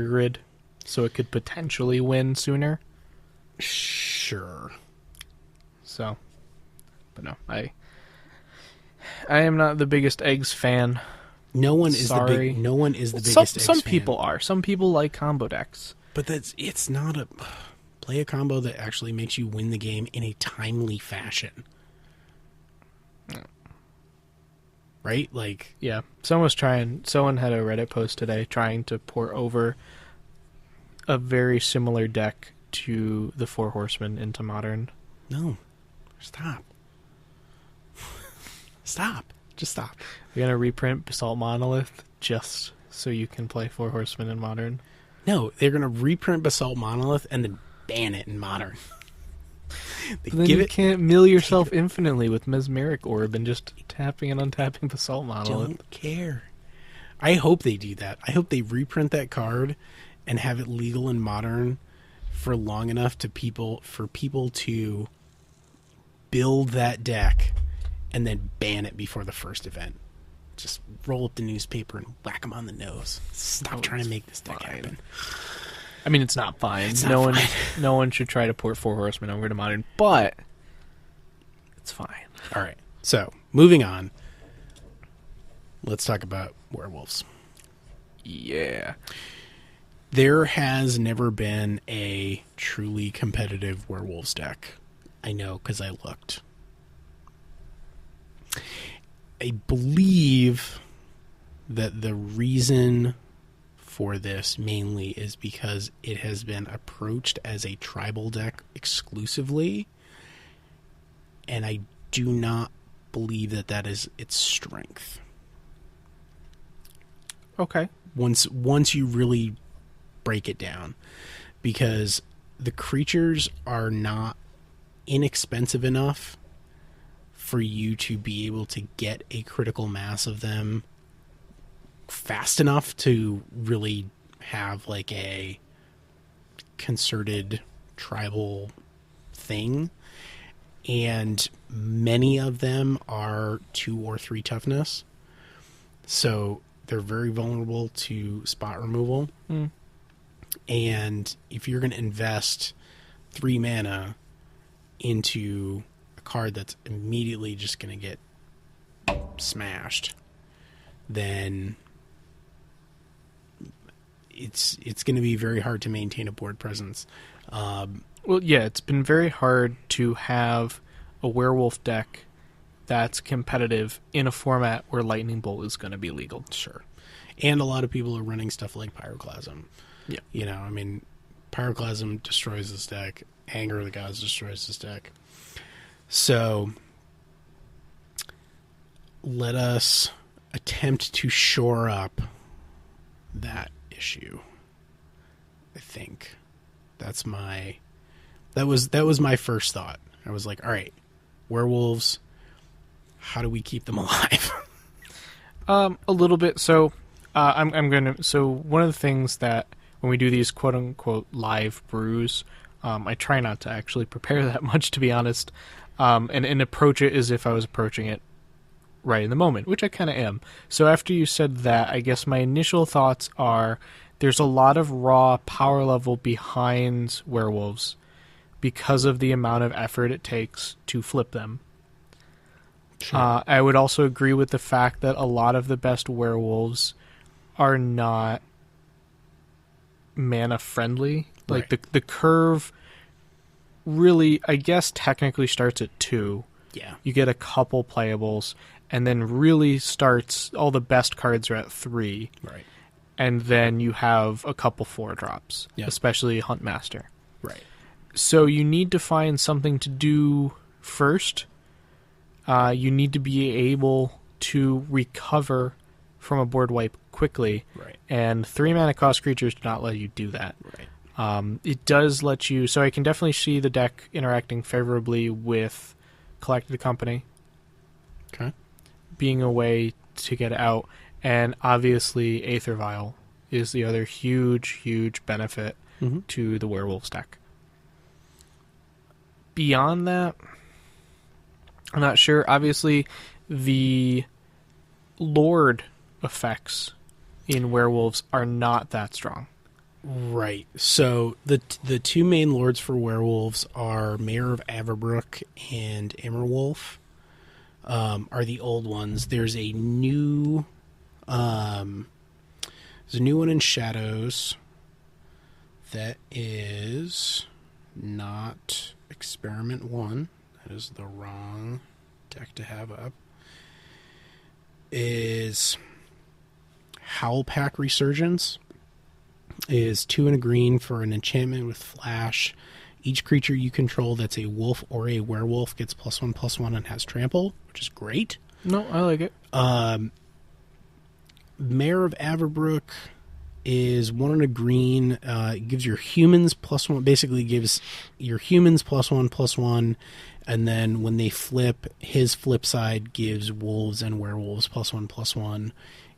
Grid, so it could potentially win sooner. Sure. So, but no, I am not the biggest eggs fan. No one is the biggest eggs Some fan. people are. Some people like combo decks. But it's not a play a combo that actually makes you win the game in a timely fashion. Right? Like, yeah, someone had a Reddit post today trying to port over a very similar deck to the Four Horsemen into Modern. No. Stop. Stop. Just stop. You're going to reprint Basalt Monolith just so you can play Four Horsemen in Modern? No, they're going to reprint Basalt Monolith and then ban it in Modern. Then you can't mill yourself infinitely with Mesmeric Orb and just tapping and untapping Basalt Monolith. Don't care. I hope they do that. I hope they reprint that card and have it legal in Modern for long enough for people to build that deck and then ban it before the first event. Just roll up the newspaper and whack them on the nose. Stop trying to make this deck happen. I mean, it's not fine. No one should try to port Four Horsemen over to Modern, but it's fine. All right. So, moving on. Let's talk about Werewolves. Yeah. There has never been a truly competitive Werewolves deck. I know, because I looked. I believe that the reason for this mainly is because it has been approached as a tribal deck exclusively, and I do not believe that is its strength. Okay. Once you really break it down, because the creatures are not inexpensive enough for you to be able to get a critical mass of them fast enough to really have like a concerted tribal thing. And many of them are 2 or 3 toughness, so they're very vulnerable to spot removal. And if you're going to invest 3 mana into a card that's immediately just going to get smashed, then it's going to be very hard to maintain a board presence. Well, yeah, it's been very hard to have a werewolf deck that's competitive in a format where Lightning Bolt is going to be legal. Sure. And a lot of people are running stuff like Pyroclasm. Yeah. You know, I mean, Pyroclasm destroys this deck. Anger of the Gods destroys this deck. So, let us attempt to shore up that issue. I think that was my first thought. I was like, all right, werewolves, how do we keep them alive? A little bit. So so one of the things that when we do these quote unquote live brews, I try not to actually prepare that much, to be honest, and approach it as if I was approaching it right in the moment, which I kind of am. So after you said that, I guess my initial thoughts are there's a lot of raw power level behind werewolves because of the amount of effort it takes to flip them. Sure. I would also agree with the fact that a lot of the best werewolves are not mana friendly. Like the curve really, I guess, technically starts at 2. Yeah. You get a couple playables, and then really starts, all the best cards are at 3. Right. And then you have a couple 4-drops, yep. Especially Huntmaster. Right. So you need to find something to do First, you need to be able to recover from a board wipe quickly. Right. And 3-mana cost creatures do not let you do that. Right. It does let you... So I can definitely see the deck interacting favorably with Collected Company. Okay. Being a way to get out. And obviously, Aether Vial is the other huge, huge benefit to the Werewolves deck. Beyond that, I'm not sure. Obviously, the Lord effects in Werewolves are not that strong. Right. So the two main lords for Werewolves are Mayor of Averbrook and Immerwolf. Are the old ones. There's a new one in Shadows that is not Experiment 1. That is the wrong deck to have up. Is Howlpack Resurgence. Is 2 and a green for an enchantment with flash. Each creature you control that's a wolf or a werewolf gets +1/+1 and has trample, which is great. No, I like it. Mayor of Averbrook is 1 and a green. It gives your humans +1. Basically gives your humans +1/+1. And then when they flip, his flip side gives wolves and werewolves +1/+1.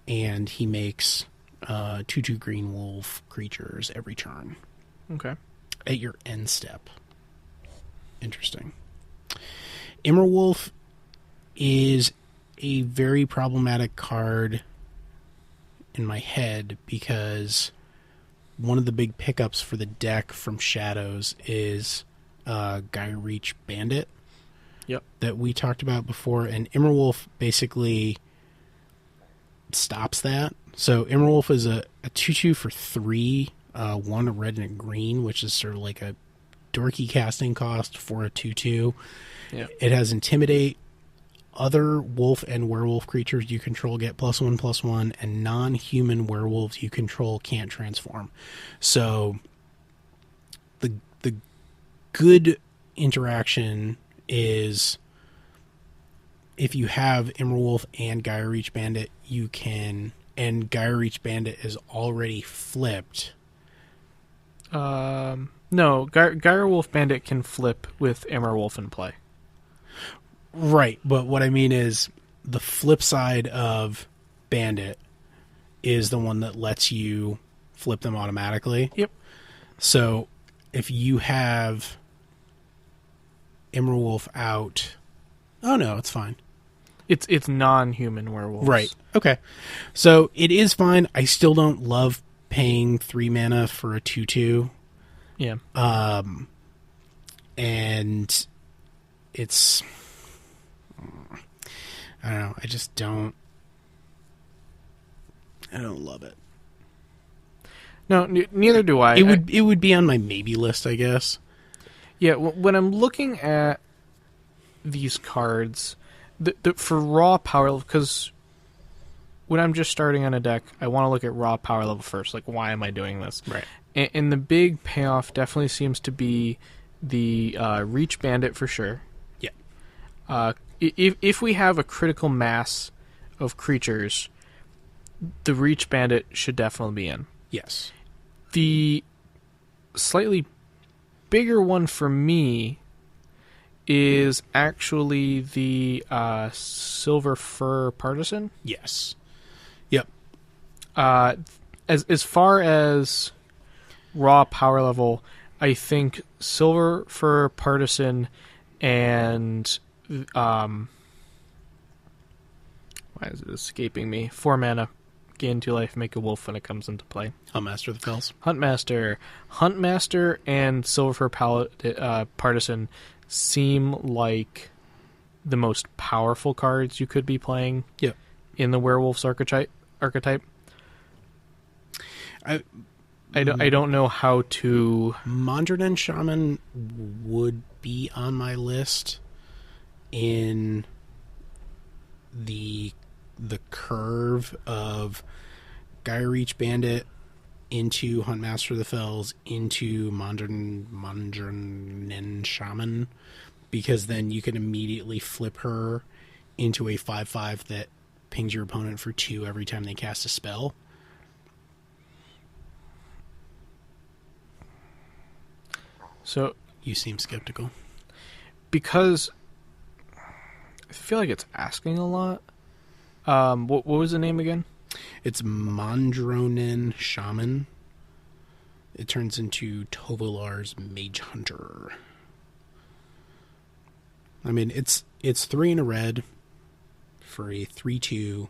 And he makes 2/2 green wolf creatures every turn. Okay. At your end step. Interesting. Immerwolf is a very problematic card in my head because one of the big pickups for the deck from Shadows is Gaia Reach Bandit. Yep. That we talked about before, and Immerwolf basically stops that. So Immerwolf is a 2/2 for 3, 1 a red and a green, which is sort of like a dorky casting cost for a 2/2. Yep. It has Intimidate. Other wolf and werewolf creatures you control get +1/+1, and non-human werewolves you control can't transform. So the good interaction is if you have Immerwolf and Gaia Reach Bandit, you can, and Gaia Reach Bandit is already flipped. No, Gaia Wolf Bandit can flip with Immerwolf in play. Right, but what I mean is the flip side of Bandit is the one that lets you flip them automatically. Yep. So if you have Immerwolf out... Oh, no, it's fine. It's non-human werewolves. Right. Okay. So it is fine. I still don't love paying 3 mana for a 2/2. Yeah. And it's... I don't know. I just don't... I don't love it. No, neither do I. It would be on my maybe list, I guess. Yeah, when I'm looking at these cards, for raw power level, because when I'm just starting on a deck, I want to look at raw power level first. Like, why am I doing this? Right. And the big payoff definitely seems to be the Reach Bandit for sure. Yeah. If we have a critical mass of creatures, the Reach Bandit should definitely be in. Yes. The slightly bigger one for me is actually the Silver Fur Partisan. Yes. Yep. As far as raw power level, I think Silver Fur Partisan and why is it escaping me? 4 mana, gain 2 life, make a wolf when it comes into play. Huntmaster of the Fells. Huntmaster and Silver Fur Partisan seem like the most powerful cards you could be playing. Yep. In the Werewolves archetype. I don't know how to... Mondrian Shaman would be on my list in the curve of Gaia Reach Bandit into Huntmaster of the Fells into Mondrian Shaman. because then you can immediately flip her into a 5/5 that pings your opponent for 2 every time they cast a spell. So you seem skeptical. Because I feel like it's asking a lot. What was the name again? It's Mondronin Shaman. It turns into Tovolar's Mage Hunter. I mean, it's 3 in a red for a 3/2.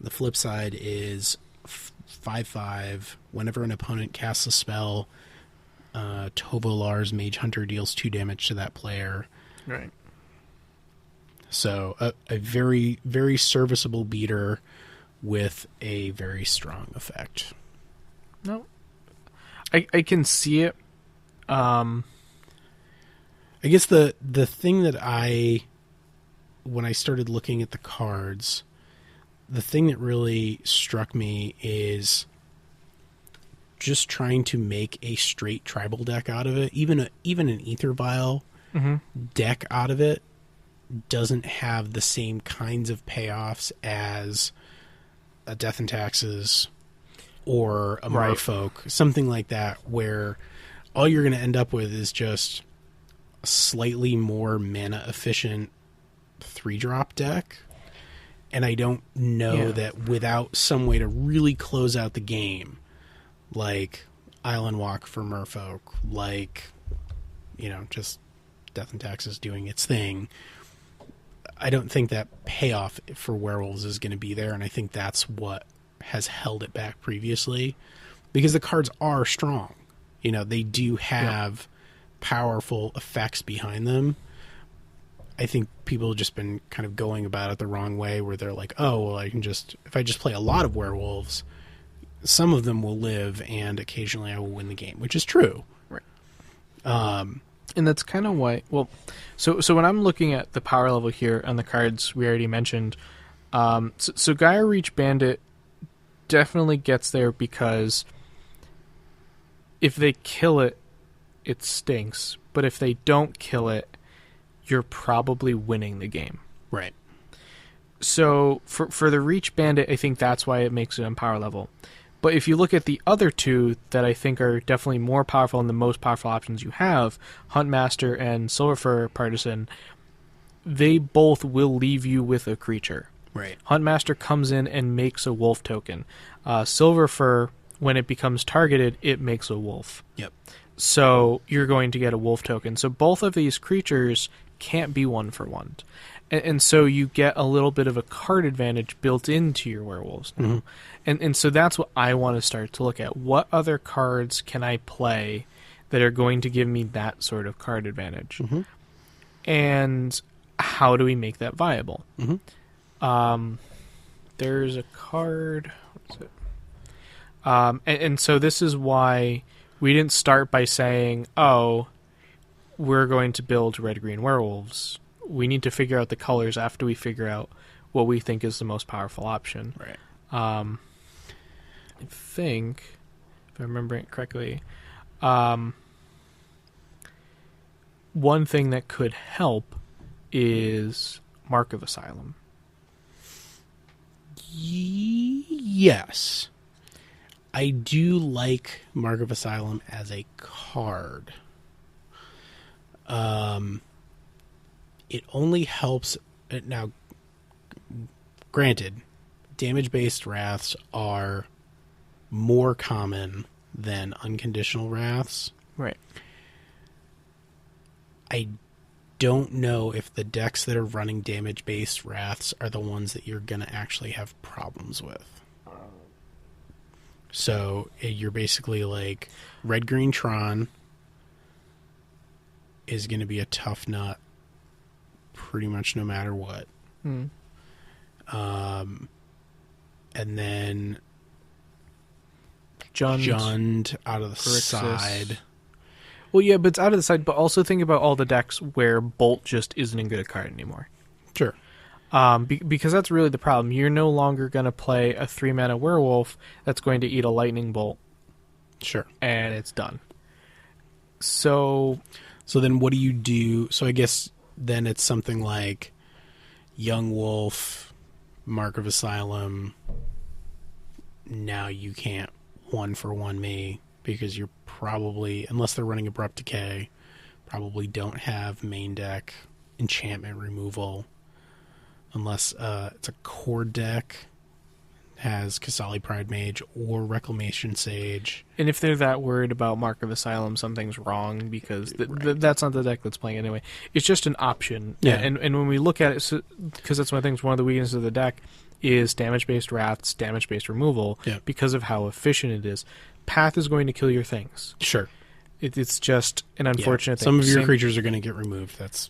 The flip side is 5/5. Whenever an opponent casts a spell, Tovolar's Mage Hunter deals 2 damage to that player. Right. So a very, very serviceable beater with a very strong effect. No. I can see it. I guess the thing that when I started looking at the cards, the thing that really struck me is just trying to make a straight tribal deck out of it. Even an Ether Vial deck out of it doesn't have the same kinds of payoffs as a Death and Taxes or a Merfolk, something like that, where all you're going to end up with is just a slightly more mana efficient 3-drop deck. And I don't know that without some way to really close out the game, like Island Walk for Merfolk, like, just Death and Taxes doing its thing, I don't think that payoff for Werewolves is going to be there, and I think that's what has held it back previously, because the cards are strong. They do have powerful effects behind them. I think people have just been kind of going about it the wrong way, where they're like, oh, well, if I just play a lot of Werewolves, some of them will live, and occasionally I will win the game, which is true. Right. And that's kind of why... Well, so when I'm looking at the power level here on the cards we already mentioned, so Gaia Reach Bandit definitely gets there because if they kill it, it stinks. But if they don't kill it, you're probably winning the game. Right. So for the Reach Bandit, I think that's why it makes it on power level. But if you look at the other two that I think are definitely more powerful and the most powerful options you have, Huntmaster and Silverfur Partisan, they both will leave you with a creature. Right. Huntmaster comes in and makes a wolf token. Silverfur, when it becomes targeted, it makes a wolf. Yep. So you're going to get a wolf token. So both of these creatures can't be 1-for-1. And so you get a little bit of a card advantage built into your werewolves now. Mm-hmm. And so that's what I want to start to look at. What other cards can I play that are going to give me that sort of card advantage? Mm-hmm. And how do we make that viable? Mm-hmm. There's a card... What is it? And so this is why we didn't start by saying, oh, we're going to build red-green werewolves. We need to figure out the colors after we figure out what we think is the most powerful option. Right. I think, if I remember it correctly, one thing that could help is Mark of Asylum. Yes. I do like Mark of Asylum as a card. It only helps... Now, granted, damage-based wraths are more common than unconditional wraths. Right. I don't know if the decks that are running damage-based wraths are the ones that you're going to actually have problems with. So you're basically like red-green Tron is going to be a tough nut pretty much no matter what. And then Jund out of the side. Well, yeah, but it's out of the side, but also think about all the decks where Bolt just isn't a good card anymore. Sure. Because that's really the problem. You're no longer going to play a 3-mana werewolf that's going to eat a lightning bolt. Sure. And it's done. So So then what do you do? So I guess then it's something like Young Wolf, Mark of Asylum. Now you can't 1-for-1 me because you're probably, unless they're running Abrupt Decay, probably don't have main deck enchantment removal. Unless it's a core deck, has Kasali Pride Mage or Reclamation Sage. And if they're that worried about Mark of Asylum, something's wrong because that's not the deck that's playing anyway. It's just an option. Yeah. And when we look at it, because that's one of the things, one of the weaknesses of the deck is damage-based wraths, damage-based removal, because of how efficient it is. Path is going to kill your things. Sure. It's just an unfortunate thing. Some of your creatures are going to get removed. That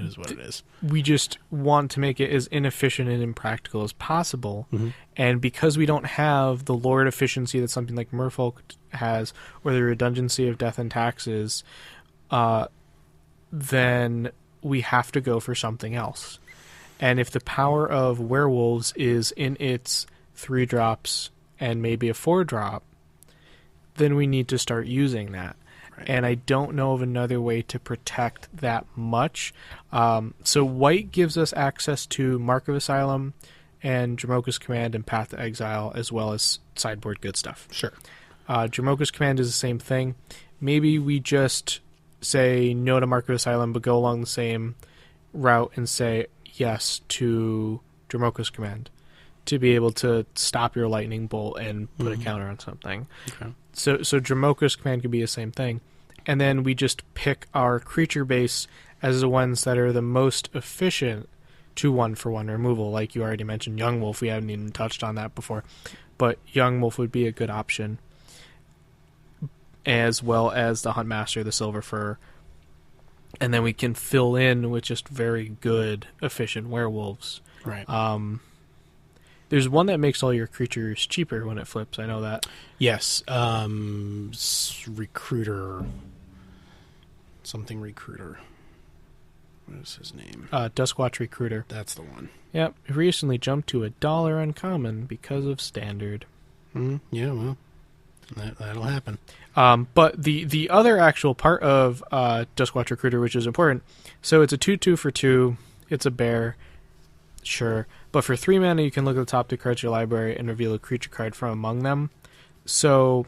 is what it is. We just want to make it as inefficient and impractical as possible. Mm-hmm. And because we don't have the Lord efficiency that something like Merfolk has, or the redundancy of Death and Taxes, then we have to go for something else. And if the power of Werewolves is in its 3-drops and maybe a 4-drop, then we need to start using that. Right. And I don't know of another way to protect that much. So white gives us access to Mark of Asylum and Dromoka's Command and Path to Exile, as well as sideboard good stuff. Sure. Dromoka's Command is the same thing. Maybe we just say no to Mark of Asylum, but go along the same route and say yes to Dromoka's Command to be able to stop your lightning bolt and put a counter on something. Okay. So Dromoka's Command could be the same thing. And then we just pick our creature base as the ones that are the most efficient to 1-for-1 removal. Like you already mentioned, Young Wolf. We haven't even touched on that before. But Young Wolf would be a good option. As well as the Huntmaster, the Silver Fur. And then we can fill in with just very good, efficient werewolves. Right. There's one that makes all your creatures cheaper when it flips. I know that. Yes. Recruiter. Something Recruiter. What is his name? Duskwatch Recruiter. That's the one. Yep. It recently jumped to $1 uncommon because of standard. Yeah, well, that'll happen. But the other actual part of Duskwatch Recruiter, which is important, so it's a 2/2 for 2. It's a bear. Sure. But for 3 mana, you can look at the top 2 cards of your library and reveal a creature card from among them. So,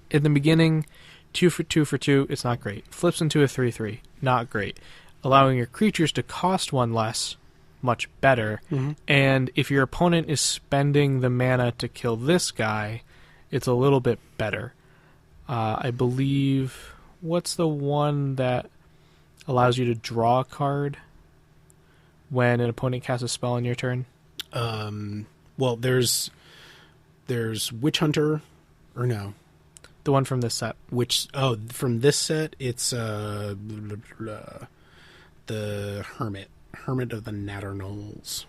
in the beginning, 2 for 2, it's not great. Flips into a 3/3, not great. Allowing your creatures to cost 1 less, much better. Mm-hmm. And if your opponent is spending the mana to kill this guy, it's a little bit better. I believe, what's the one that allows you to draw a card when an opponent casts a spell on your turn? Well, there's Witch Hunter, or no? The one from this set. From this set, it's the Hermit of the Natternolls.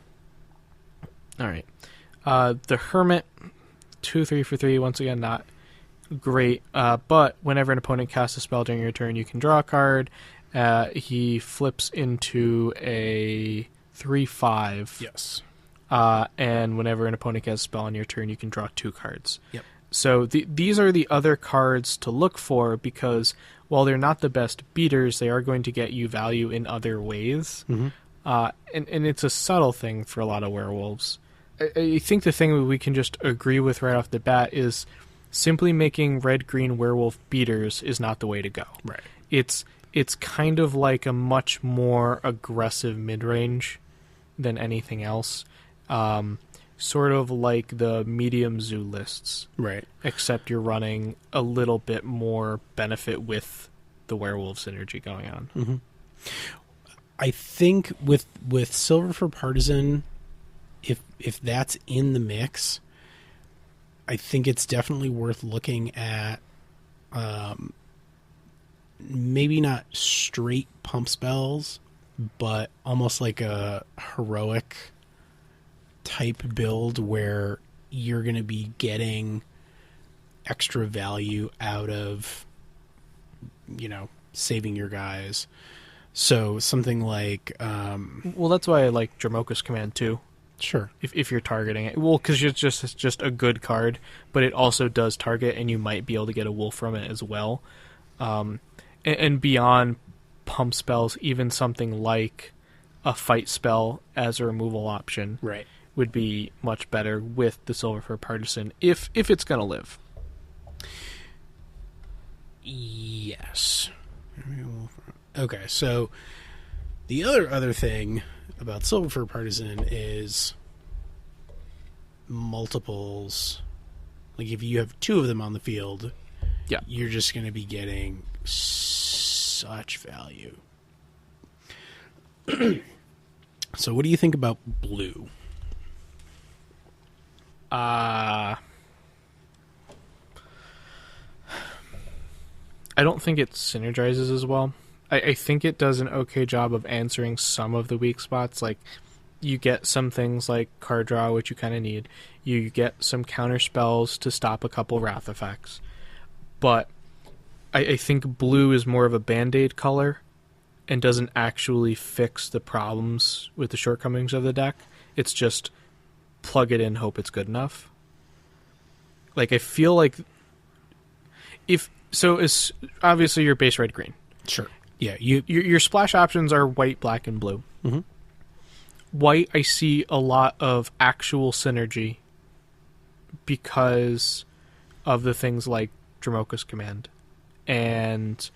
All right. The Hermit, 2/3 for 3. Once again, not great. But whenever an opponent casts a spell during your turn, you can draw a card. He flips into a 3/5. Yes. And whenever an opponent casts a spell on your turn, you can draw 2 cards. Yep. So these are the other cards to look for, because while they're not the best beaters, they are going to get you value in other ways. Mm-hmm. And it's a subtle thing for a lot of werewolves. I think the thing that we can just agree with right off the bat is simply making red-green werewolf beaters is not the way to go. Right. It's kind of like a much more aggressive mid-range than anything else. Sort of like the medium zoo lists. Right. Except you're running a little bit more benefit with the werewolf synergy going on. Mm-hmm. I think with Silver for Partisan, if that's in the mix, I think it's definitely worth looking at maybe not straight pump spells, but almost like a heroic type build where you're going to be getting extra value out of, saving your guys. So something like... well, that's why I like Dromoka's Command too. Sure. If you're targeting it. Well, because it's just a good card, but it also does target, and you might be able to get a wolf from it as well. and beyond pump spells, even something like a fight spell as a removal option Right. would be much better with the Silver Fur Partisan if it's going to live. Yes. Okay, so the other thing about Silver Fur Partisan is multiples. Like if you have two of them on the field, Yeah. you're just going to be getting such value. So what do you think about blue? I don't think it synergizes as well. I think it does an okay job of answering some of the weak spots. Like, you get some things like card draw, which you kind of need. You get some counter spells to stop a couple wrath effects. But I think blue is more of a band-aid color and doesn't actually fix the problems with the shortcomings of the deck. It's just plug it in, hope it's good enough. Like, I feel like is obviously your base red green. Sure. Yeah, Your splash options are white, black, and blue. Mhm. White, I see a lot of actual synergy because of the things like Dromoka's Command and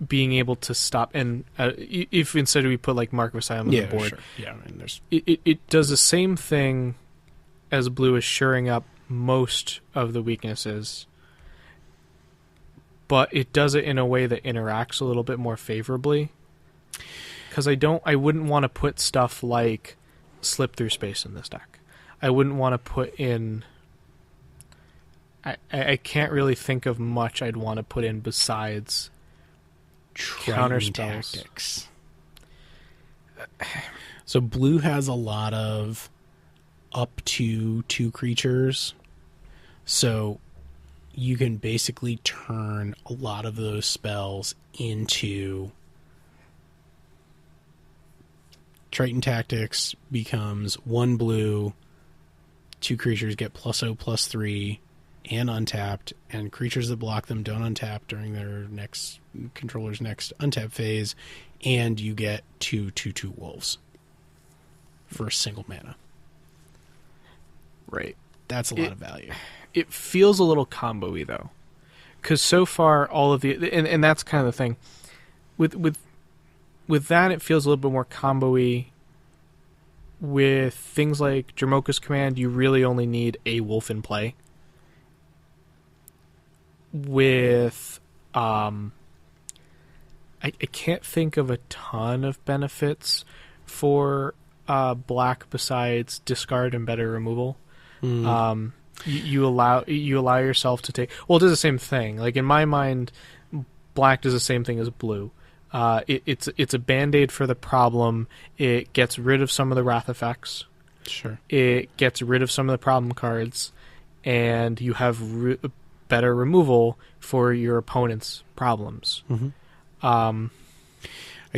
being able to stop. And if instead we put like Mark of Asylum on the board, sure. Yeah, I mean, there's it does the same thing as blue, is shoring up most of the weaknesses, but it does it in a way that interacts a little bit more favorably. Because I wouldn't want to put stuff like Slip Through Space in this deck. I wouldn't want to put in... I can't really think of much I'd want to put in besides counter spells. Tactics. So blue has a lot of up to 2 creatures. So you can basically turn a lot of those spells into... Triton Tactics becomes 1 blue, 2 creatures get +0/+3 and untapped, and creatures that block them don't untap during their next controller's next untap phase, and you get 2/2/2 wolves for a single mana. Right. That's a lot of value. It feels a little combo-y, though. Because so far, all of the... And that's kind of the thing. With that, it feels a little bit more combo-y. With things like Dromoka's Command, you really only need a wolf in play. With... I can't think of a ton of benefits for black besides discard and better removal. You allow yourself to take... Well, it does the same thing. Like, in my mind, black does the same thing as blue. It's a band-aid for the problem. It gets rid of some of the wrath effects. Sure. It gets rid of some of the problem cards, and you have better removal for your opponent's problems. Mm-hmm. I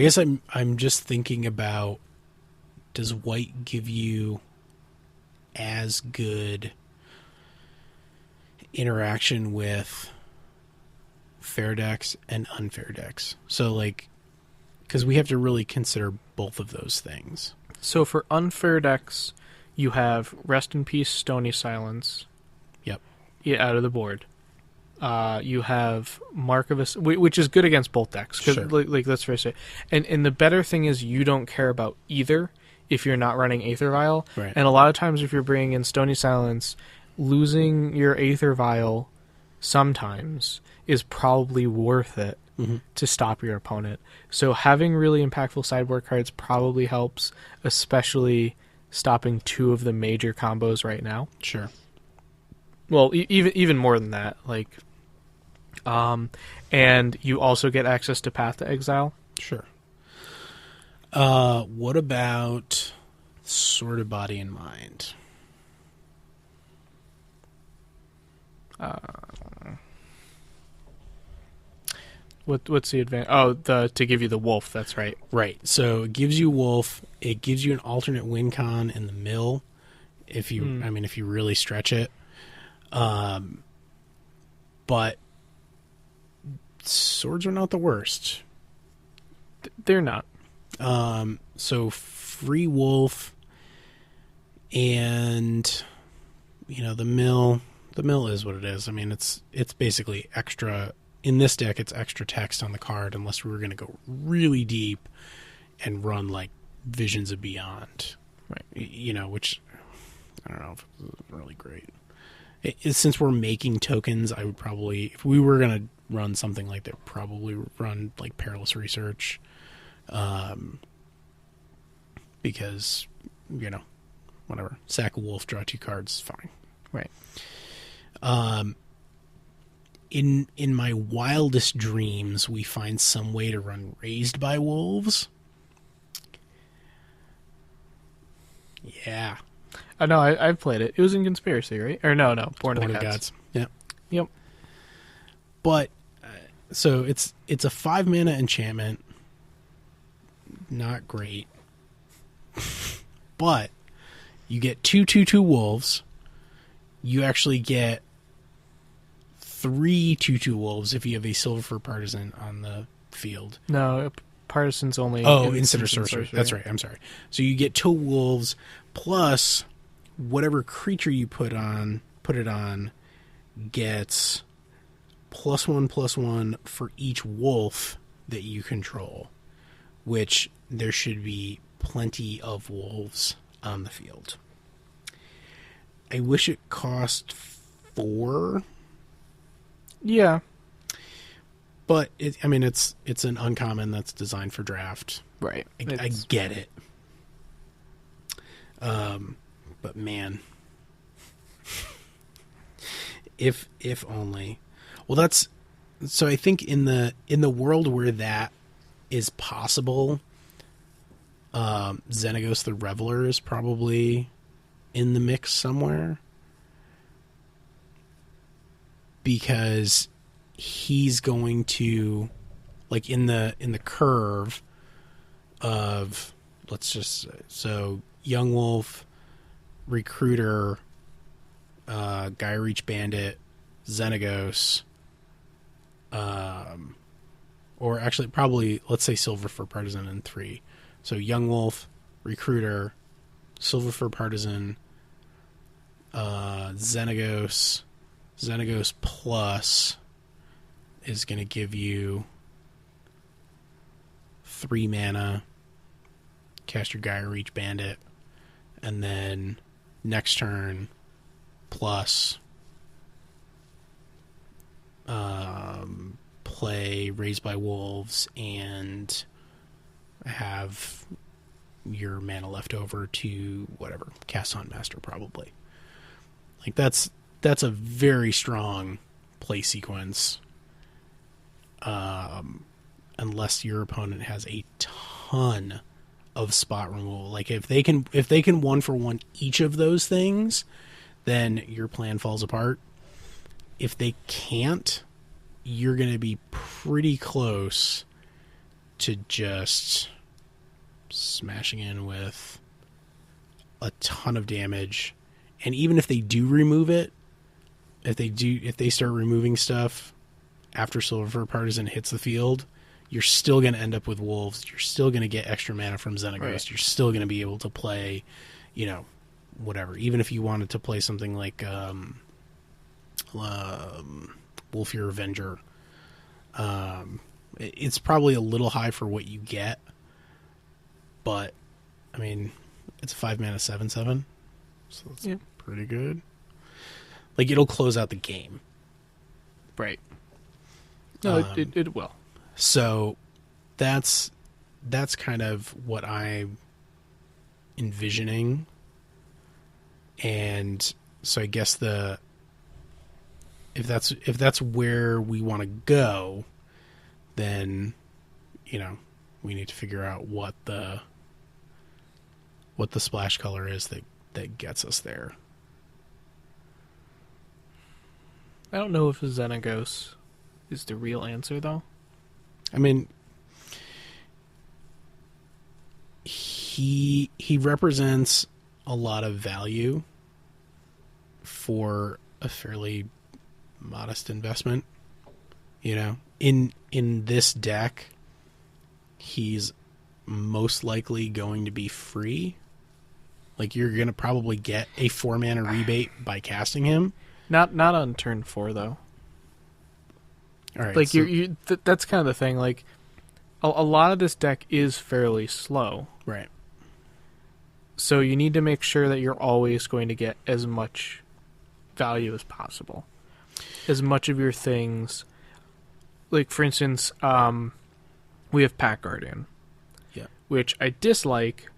guess I'm just thinking about, does white give you as good interaction with fair decks and unfair decks? So, like, because we have to really consider both of those things. So for unfair decks, you have Rest in Peace, Stony Silence. Yep. Out of the board. You have Mark of which is good against both decks. Sure. Like, let's face it. And the better thing is you don't care about either if you're not running Aether Vial. Right. And a lot of times if you're bringing in Stony Silence, losing your Aether Vial sometimes is probably worth it to stop your opponent. So having really impactful sideboard cards probably helps, especially stopping 2 of the major combos right now. Sure. Well, even more than that, like, and you also get access to Path to Exile. Sure. What about Sword of Body and Mind? What's the advantage? Oh, to give you the wolf. That's right. Right. So it gives you wolf. It gives you an alternate win con in the mill. If you, if you really stretch it. But swords are not the worst. They're not. So free wolf, and the mill is what it is. I mean, it's basically extra in this deck. It's extra text on the card unless we were going to go really deep and run like Visions of Beyond, right? Which I don't know if it's really great. Since we're making tokens, I would probably, if we were going to run something like that, probably run like Perilous Research. Because, whatever. Sack a wolf, draw 2 cards, fine. Right. In my wildest dreams, we find some way to run Raised by Wolves. Yeah. I know, I've played it. It was in Conspiracy, right? Or no, Born of the Gods. Yep. Yep. But, so it's a 5 mana enchantment. Not great. But you get 2/2/2 wolves. You actually get 3 2/2 wolves if you have a Silver Partisan on the field. No, Partisan's only... Instant or sorcery. That's right. I'm sorry. So you get 2 wolves plus whatever creature you put it on gets +1/+1 for each wolf that you control, which there should be plenty of wolves on the field. I wish it cost 4. Yeah. But it's an uncommon that's designed for draft. Right. I get it. But man, if only. Well, that's so. I think in the world where that is possible, Xenagos the Reveler is probably in the mix somewhere, because he's going to, like, in the curve of, let's just, so Young Wolf, Recruiter, Guy Reach Bandit, Xenagos, or actually probably, let's say Silver for Partisan in 3. So Young Wolf, Recruiter, Silver for Partisan, Xenagos Plus is going to give you 3 mana, cast your Guy Reach Bandit, and then next turn plus play Raised by Wolves and have your mana left over to whatever, cast on Master probably. Like that's a very strong play sequence. Unless your opponent has a ton of spot removal. Like if they can 1-for-1 each of those things, then your plan falls apart. If they can't, you're going to be pretty close to just smashing in with a ton of damage. And even if they do remove it, if they start removing stuff after Silver Partisan hits the field, you're still going to end up with wolves. You're still going to get extra mana from Xenagos. Right. You're still going to be able to play, whatever. Even if you wanted to play something like Wolfear Avenger, it's probably a little high for what you get, but I mean, it's a 5 mana 7/7, so it's pretty good. Like, it'll close out the game, right? No, it will. So that's kind of what I'm envisioning, and so I guess if that's where we want to go, then we need to figure out what the splash color is that gets us there. I don't know if Xenagos is the real answer, though. I mean, he represents a lot of value for a fairly modest investment. in this deck, he's most likely going to be free. Like, you're going to probably get a 4-mana rebate by casting him. Not on turn 4, though. All right. Like, So, that's kind of the thing. Like, a lot of this deck is fairly slow. right. So you need to make sure that you're always going to get as much value as possible. As much of your things... Like, for instance, we have Pack Guardian. Yeah. Which I dislike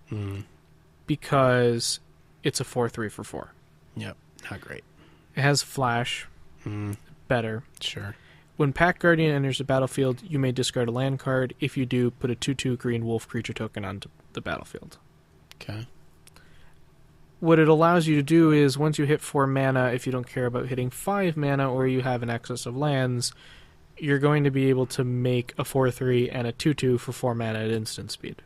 because it's a 4/3 for 4. Yep. Not great. It has Flash. Better. Sure. When Pack Guardian enters the battlefield, you may discard a land card. If you do, put a 2/2 green wolf creature token onto the battlefield. Okay. What it allows you to do is, once you hit 4 mana, if you don't care about hitting 5 mana or you have an excess of lands, you're going to be able to make a 4/3 and a 2/2 for 4 mana at instant speed.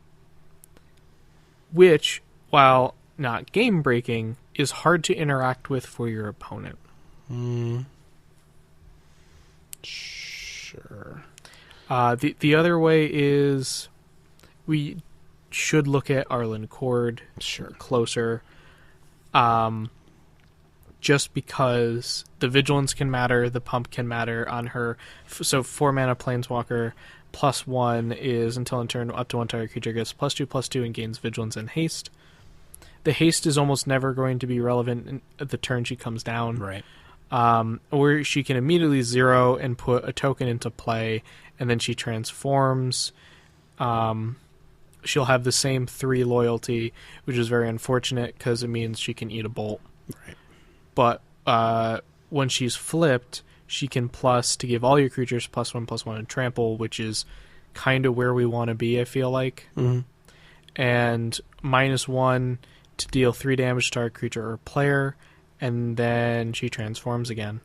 Which, while not game-breaking, is hard to interact with for your opponent. Sure. The other way is we should look at Arlen Cord closer. Just because the Vigilance can matter, the Pump can matter on her. So 4 mana Planeswalker, +1 is until in turn up to 1 target creature gets +2/+2 and gains Vigilance and Haste. The Haste is almost never going to be relevant at the turn she comes down. Right. Or she can immediately 0 and put a token into play, and then she transforms. She'll have the same 3 loyalty, which is very unfortunate because it means she can eat a bolt. Right. But when she's flipped, she can plus to give all your creatures +1/+1 and trample, which is kind of where we want to be, I feel like. Mm-hmm. And -1 to deal 3 damage to our creature or player, and then she transforms again.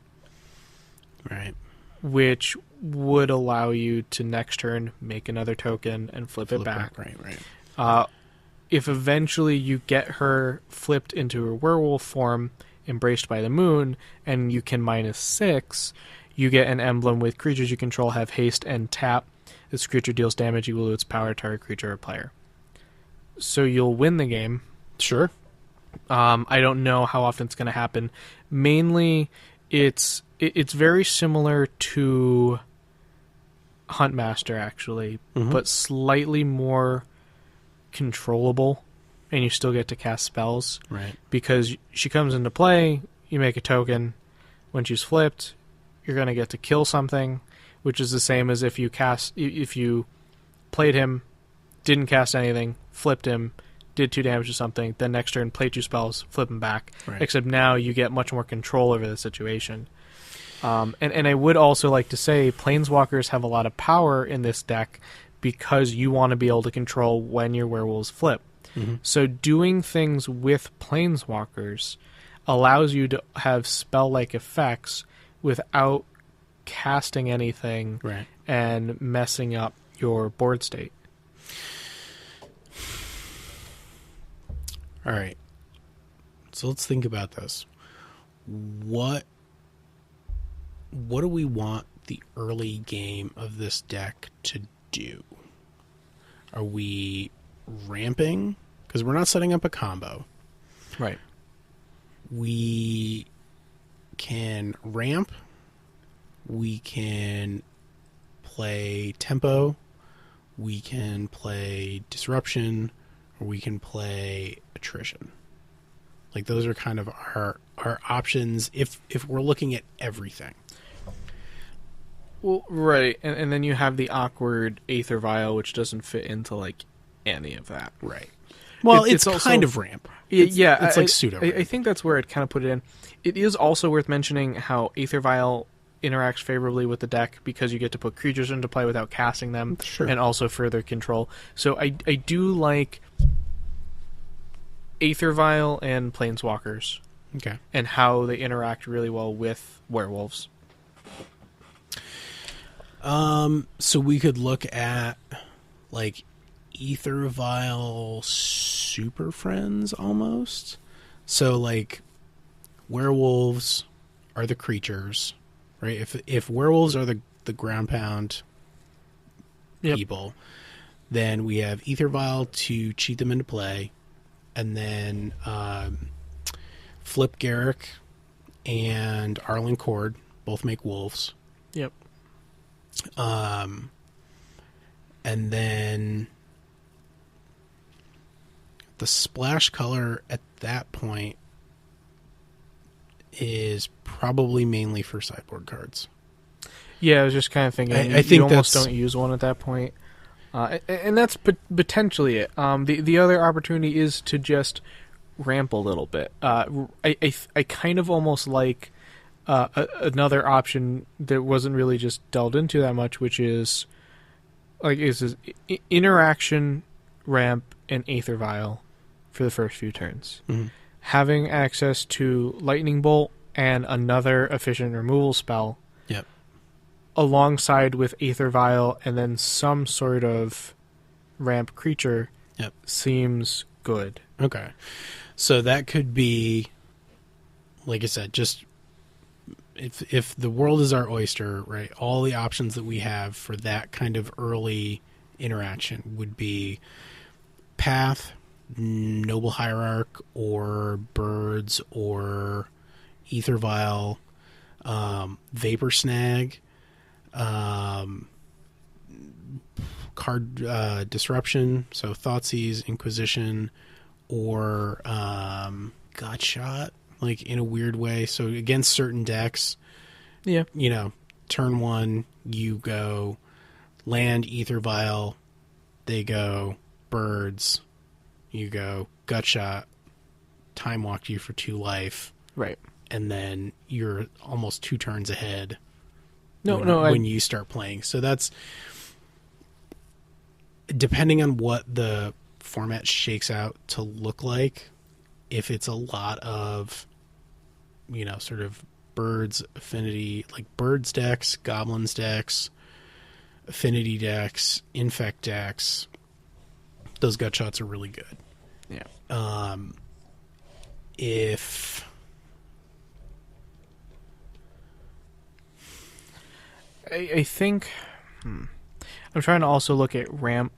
Right. Which would allow you to next turn make another token and flip it back. Right. If eventually you get her flipped into her werewolf form, Embraced by the Moon, and you can -6, you get an emblem with creatures you control have haste and tap. This creature deals damage equal to its power to target creature or player. So you'll win the game. Sure. I don't know how often it's going to happen. Mainly, it's very similar to Huntmaster, actually, but slightly more controllable, and you still get to cast spells. Right. Because she comes into play, you make a token. When she's flipped, you're going to get to kill something, which is the same as if you played him, didn't cast anything, flipped him, did 2 damage to something, then next turn play 2 spells, flip him back. Right. Except now you get much more control over the situation. And I would also like to say Planeswalkers have a lot of power in this deck because you want to be able to control when your werewolves flip. So doing things with Planeswalkers allows you to have spell-like effects without casting anything and messing up your board state. All right. So let's think about this. What do we want the early game of this deck to do? Are we ramping? Because we're not setting up a combo. Right. We can ramp. We can play tempo. We can play disruption. Or we can play attrition. Like, those are kind of our options if we're looking at everything. Well, right, and then you have the awkward Aether Vial, which doesn't fit into, like, any of that. Right. Well, it's also, kind of ramp. It's like pseudo-ramp. I think that's where I'd kind of put it in. It is also worth mentioning how Aether Vial interacts favorably with the deck because you get to put creatures into play without casting them, and also further control. So I do like Aether Vial and Planeswalkers. Okay. And how they interact really well with werewolves. So we could look at, like, Aether Vial Super Friends, almost. So, like, werewolves are the creatures, right? If werewolves are the ground pound Yep. people. Then we have Ether Vial to cheat them into play. And then Flip Garrick and Arlen Cord both make wolves. Yep. And then the splash color at that point is probably mainly for sideboard cards. Yeah, I was just kind of thinking. I think you almost that's... don't use one at that point, and that's potentially it. The other opportunity is to just ramp a little bit. I kind of almost like another option that wasn't really just delved into that much, which is interaction, ramp, and Aether Vial for the first few turns. Mm-hmm. Having access to Lightning Bolt and another efficient removal spell. Yep. Alongside with Aether Vial and then some sort of ramp creature. Yep. Seems good. Okay. So that could be, like I said, just if the world is our oyster, right, all the options that we have for that kind of early interaction would be Path, Noble Hierarch, or Birds, or Ether Vial, Vapor Snag, card Disruption, so Thoughtseize, Inquisition, or Gut Shot, like in a weird way. So against certain decks, yeah, turn one, you go land, Ether Vial, they go Birds, you go Gut Shot, Time Walked you for 2 life, right, and then you're almost 2 turns ahead. When you start playing. So that's depending on what the format shakes out to look like. If it's a lot of, sort of Birds affinity, like Birds decks, Goblins decks, affinity decks, infect decks, those Gut Shots are really good. Yeah. If I think I'm trying to also look at ramp.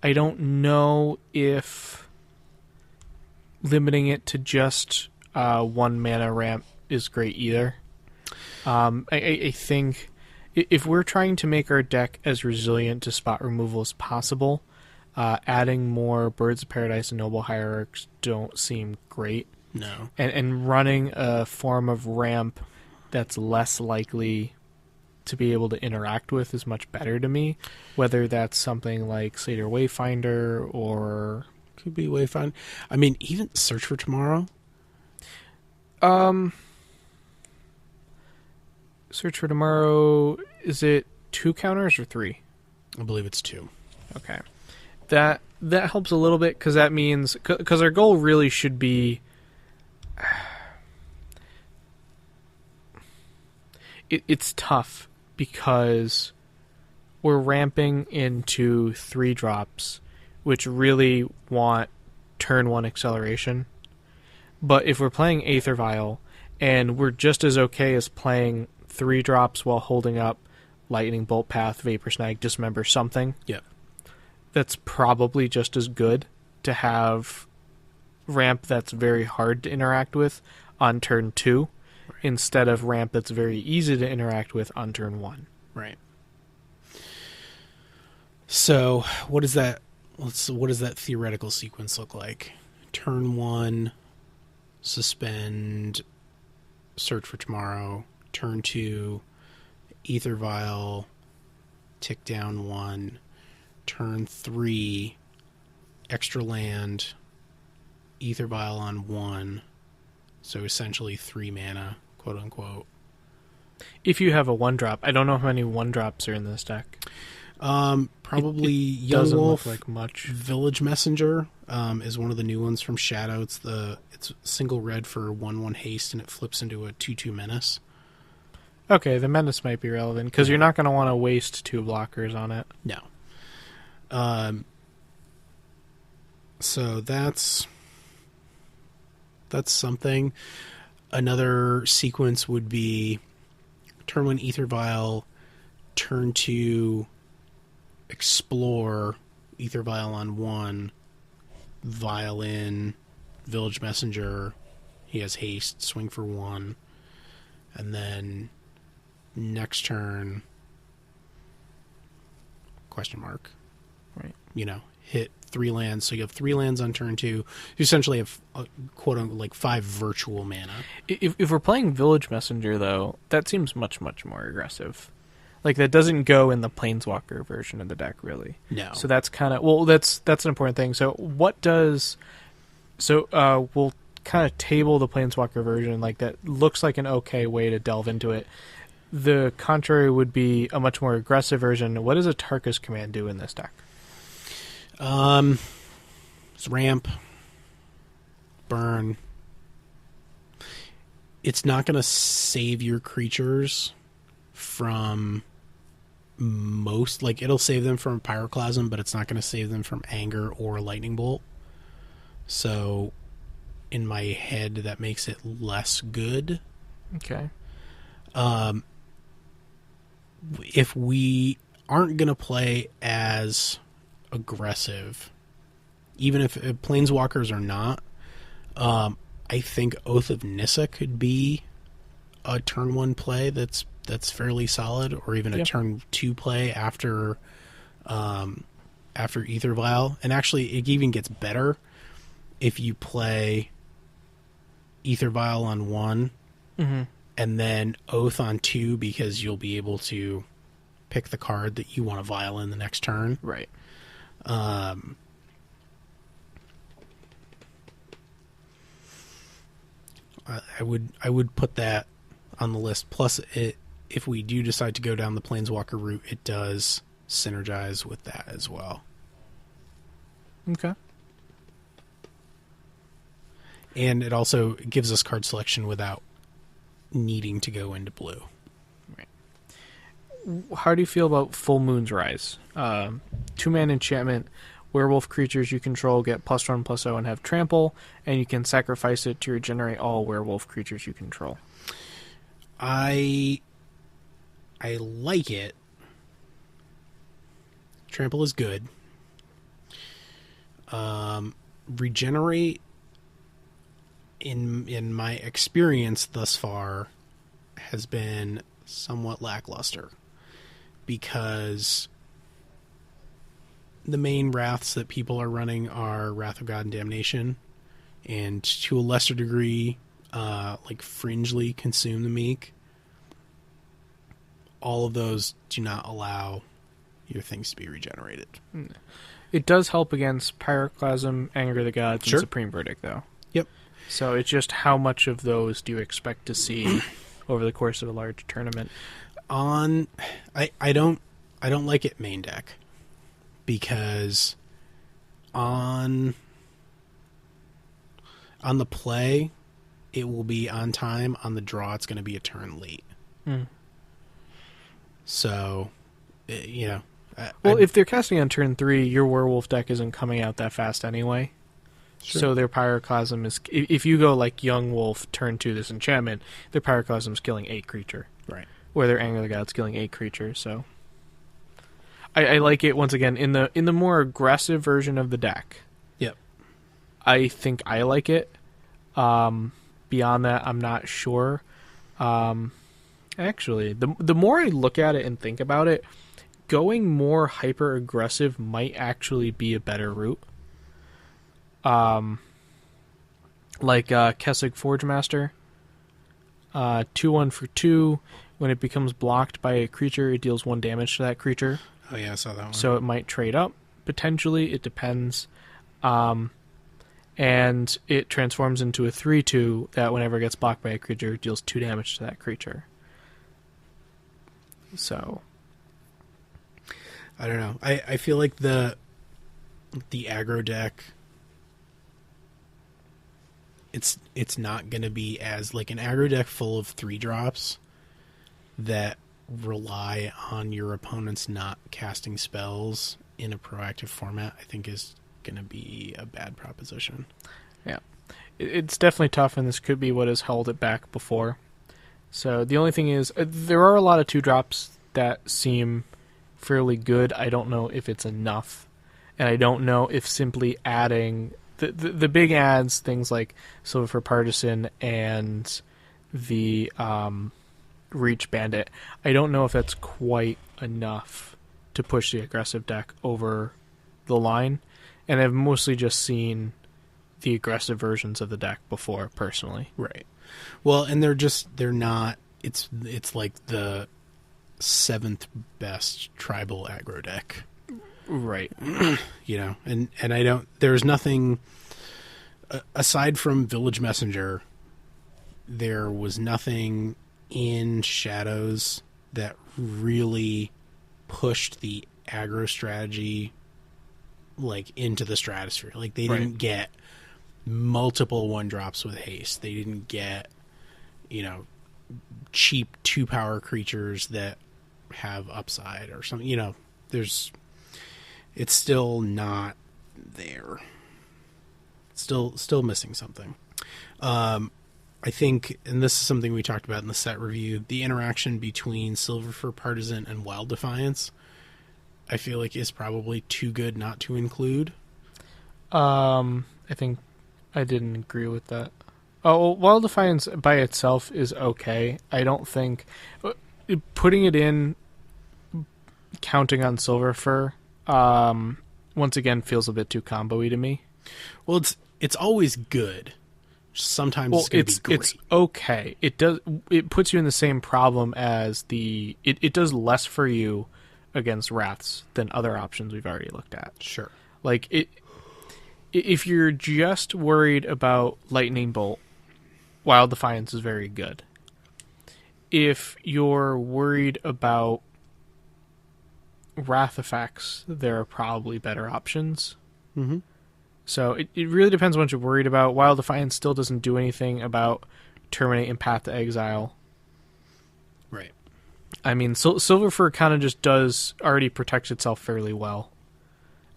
I don't know if limiting it to just 1 mana ramp is great either. I think if we're trying to make our deck as resilient to spot removal as possible, adding more Birds of Paradise and Noble Hierarchs don't seem great. no. And running a form of ramp that's less likely to be able to interact with is much better to me, whether that's something like Seder Wayfinder or Could be Wayfinder. I mean, even Search for Tomorrow. Search for Tomorrow, is it 2 counters or 3? I believe it's 2. Okay. That helps a little bit, because that means, because our goal really should be it's tough because we're ramping into 3 drops, which really want turn 1 acceleration. But if we're playing Aether Vial, and we're just as okay as playing 3 drops while holding up Lightning Bolt, Path, Vapor Snag, Dismember, something, Yeah. that's probably just as good to have ramp that's very hard to interact with on turn 2, instead of ramp that's very easy to interact with on turn 1. Right. So what does that theoretical sequence look like? Turn 1, suspend, Search for Tomorrow. Turn 2, Ether Vial, tick down 1. Turn 3, extra land, Ether Vial on 1. So essentially 3 mana, quote unquote. If you have a 1-drop, I don't know how many 1-drops are in this deck. Probably it Young doesn't Wolf, look like much. Village Messenger is one of the new ones from Shadow. It's single red for 1/1 haste, and it flips into a 2/2 menace. Okay, the menace might be relevant, because you're not going to want to waste 2 blockers on it. No. So that's something. Another sequence would be turn 1 Ether Vial, turn 2, explore, Ether Vial on 1, Violin, Village Messenger. He has haste, swing for 1. And then next turn, question mark. Right. Hit 3 lands. So you have 3 lands on turn 2. You essentially have, quote-unquote, like 5 virtual mana. If we're playing Village Messenger, though, that seems much, much more aggressive. Like, that doesn't go in the Planeswalker version of the deck, really. No. So that's kind of... Well, that's an important thing. So what does... So we'll kind of table the Planeswalker version. Like, that looks like an okay way to delve into it. The contrary would be a much more aggressive version. What does a Tarkus command do in this deck? It's ramp, burn. It's not going to save your creatures from most, like, it'll save them from Pyroclasm, but it's not going to save them from Anger or Lightning Bolt. So, in my head, that makes it less good. Okay. If we aren't going to play as aggressive, even if Planeswalkers are not, I think Oath of Nissa could be a turn 1 play that's fairly solid, or even a turn 2 play after Ether Vial. And actually, it even gets better if you play Ether Vial on 1 and then Oath on 2, because you'll be able to pick the card that you want to vial in the next turn. Right. I would put that on the list. Plus, if we do decide to go down the Planeswalker route, it does synergize with that as well. Okay. And it also gives us card selection without needing to go into blue. Right. How do you feel about Full Moon's Rise? 2-mana enchantment. Werewolf creatures you control get +1/+0 and have trample, and you can sacrifice it to regenerate all werewolf creatures you control. I like it. Trample is good. Regenerate, in my experience thus far, has been somewhat lackluster, because the main wraths that people are running are Wrath of God and Damnation, and to a lesser degree, like Fringely, Consume the Meek. All of those do not allow your things to be regenerated. It does help against Pyroclasm, Anger of the Gods, and Supreme Verdict, though. Yep. So it's just how much of those do you expect to see over the course of a large tournament? I don't like it main deck, because on the play it will be on time, on the draw it's going to be a turn late. So if they're casting on turn 3, your werewolf deck isn't coming out that fast anyway. Sure. So their Pyroclasm is... If you go like Young Wolf, turn 2 this enchantment, their Pyroclasm is killing 8 creature. Right. Or their Anger of the Gods killing 8 creature, so... I like it, once again, in the more aggressive version of the deck. Yep. I think I like it. Beyond that, I'm not sure. Actually, the more I look at it and think about it, going more hyper-aggressive might actually be a better route. Like Kessig Forgemaster. 2/1 for 2. When it becomes blocked by a creature, it deals 1 damage to that creature. Oh yeah, I saw that one. So it might trade up, potentially. It depends. And it transforms into a 3/2 that whenever it gets blocked by a creature, it deals 2 damage to that creature. So... I don't know. I feel like the aggro deck, it's not going to be as, like, an aggro deck full of 3-drops that rely on your opponents not casting spells in a proactive format, I think is going to be a bad proposition. Yeah. It's definitely tough, and this could be what has held it back before. So the only thing is, there are a lot of 2-drops that seem fairly good. I don't know if it's enough, and I don't know if simply adding the big adds, things like Silver Partisan and the Reach Bandit, I don't know if that's quite enough to push the aggressive deck over the line, and I've mostly just seen the aggressive versions of the deck before, personally. Right. Well, and they're not, it's like the 7th best tribal aggro deck. Right. You know, and there's nothing, aside from Village Messenger, there was nothing in Shadows that really pushed the aggro strategy like into the stratosphere. Like they didn't get multiple 1-drops with haste. They didn't get, you know, cheap 2-power creatures that have upside or something. You know, it's still not there. Still missing something. I think, and this is something we talked about in the set review, the interaction between Silver for Partisan and Wild Defiance, I feel like is probably too good not to include. I think I didn't agree with that. Oh, well, Wild Defiance by itself is okay. I don't think putting it in, counting on Silver Fur, once again feels a bit too combo-y to me. Well, it's always good. Sometimes it's going to be great. It's okay. It puts you in the same problem as it does less for you against Wraths than other options we've already looked at. Sure. Like if you're just worried about Lightning Bolt, Wild Defiance is very good. If you're worried about Wrath effects, there are probably better options. Mm-hmm. So it really depends on what you're worried about. Wild Defiance still doesn't do anything about Terminate and Path to Exile. Right. I mean, Silver Fur kind of just already protects itself fairly well.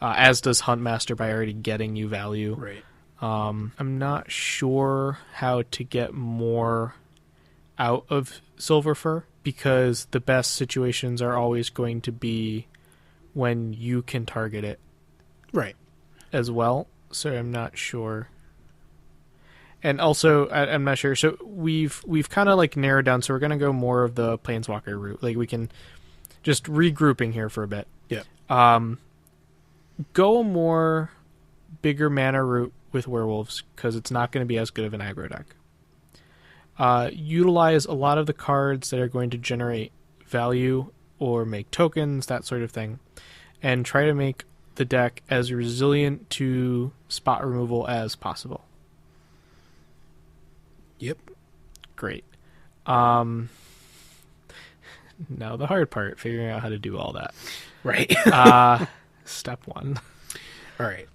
As does Huntmaster by already getting you value. Right. I'm not sure how to get more out of Silver Fur, because the best situations are always going to be when you can target it. Right. As well. So I'm not sure. And also, I'm not sure. So we've kind of like narrowed down. So we're going to go more of the Planeswalker route. Like we can just regrouping here for a bit. Yeah. Go a more bigger mana route with Werewolves, because it's not going to be as good of an aggro deck. Utilize a lot of the cards that are going to generate value or make tokens, that sort of thing, and try to make the deck as resilient to spot removal as possible. Yep. Great. Now the hard part, figuring out how to do all that. Right. Step 1. All right.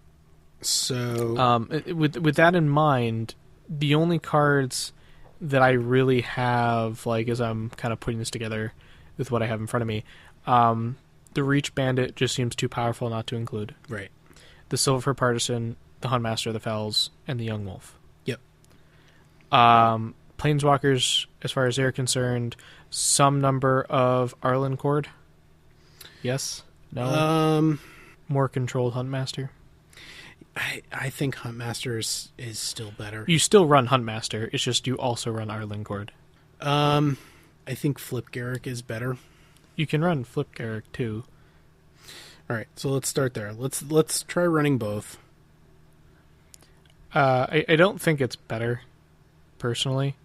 So with that in mind, the only cards that I really have, like, as I'm kind of putting this together with what I have in front of me, the Reach Bandit just seems too powerful not to include. Right. The Silver Partisan, the Huntmaster of the Fells, and the Young Wolf. Yep. Planeswalkers, as far as they're concerned, some number of Arlen Cord. Yes? No? More controlled Huntmaster. I think Huntmaster is still better. You still run Huntmaster, it's just you also run Arlen Cord. I think Flip Garrick is better. You can run Flip Garrick too. All right, so let's start there. Let's try running both. I don't think it's better, personally,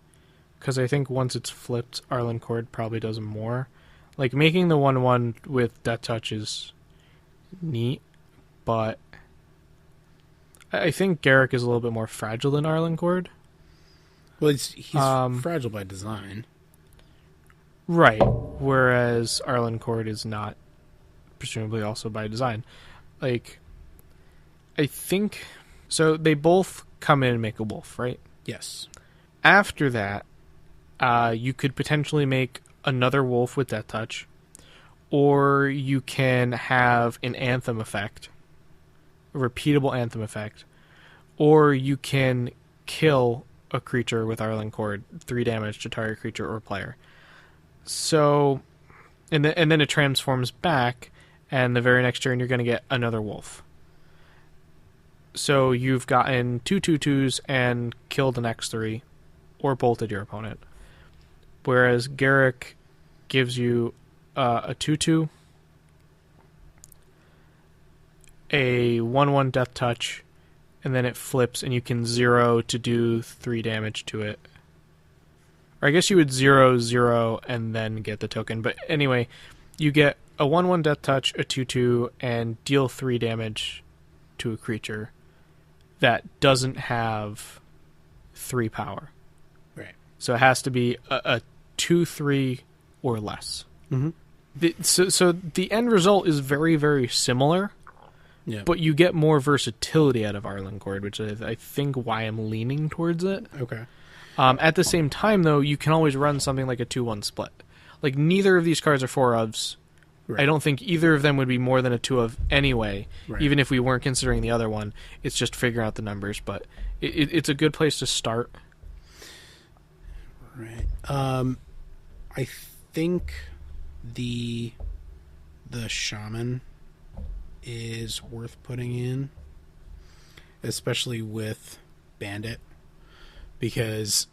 because I think once it's flipped, Arlen Cord probably does more. Like, making the 1/1 with Death Touch is neat, but I think Garrick is a little bit more fragile than Arlen Cord. Well, he's fragile by design. Right, whereas Arlen Cord is not, presumably also by design. Like, I think... So they both come in and make a wolf, right? Yes. After that, you could potentially make another wolf with Death Touch, or you can have an Anthem effect, a repeatable Anthem effect, or you can kill a creature with Arlen Cord, 3 damage to target creature or player. So And then it transforms back, and the very next turn you're going to get another wolf. So you've gotten 2 2/2s and killed an X3, or bolted your opponent. Whereas Garrick gives you a 2/2, a 1/1 death touch, and then it flips, and you can 0 to do 3 damage to it. Or I guess you would 0/0 and then get the token. But anyway, you get a 1/1 death touch, a 2/2, and deal 3 damage to a creature that doesn't have 3 power. Right. So it has to be a 2/3 or less. Mm-hmm. So the end result is very, very similar. Yeah. But you get more versatility out of Arlencord, which is, I think, why I'm leaning towards it. Okay. At the same time, though, you can always run something like a 2/1 split. Like, neither of these cards are 4-ofs. Right. I don't think either of them would be more than a 2-of anyway, right. Even if we weren't considering the other one. It's just figuring out the numbers, but it's a good place to start. Right. I think the Shaman is worth putting in, especially with Bandit, because...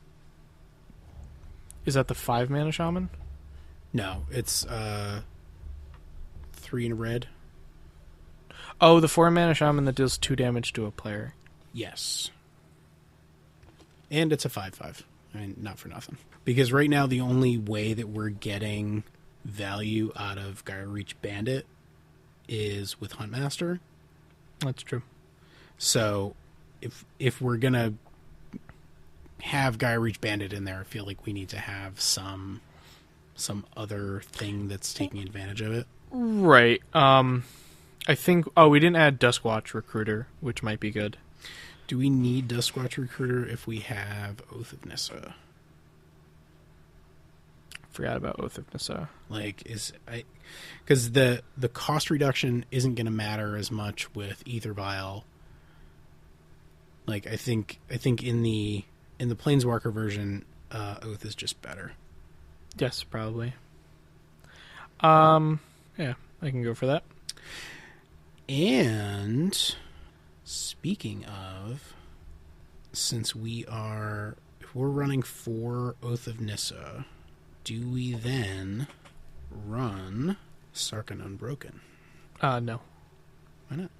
Is that the 5-mana Shaman? No, it's 3 in red. Oh, the 4-mana Shaman that deals 2 damage to a player. Yes. And it's a 5/5. I mean, not for nothing. Because right now the only way that we're getting value out of Gaia Reach Bandit is with Huntmaster. That's true. So if we're gonna have Gaia Reach Bandit in there, I feel like we need to have some other thing that's taking advantage of it. Right. I think... Oh, we didn't add Duskwatch Recruiter, which might be good. Do we need Duskwatch Recruiter if we have Oath of Nissa? Forgot about Oath of Nissa. Because the cost reduction isn't going to matter as much with Ether Vial. Like, I think in the Planeswalker version, Oath is just better. Yes, probably. Yeah, I can go for that. And speaking of, since if we're running 4 Oath of Nissa, do we then run Sarkhan Unbroken? No. Why not?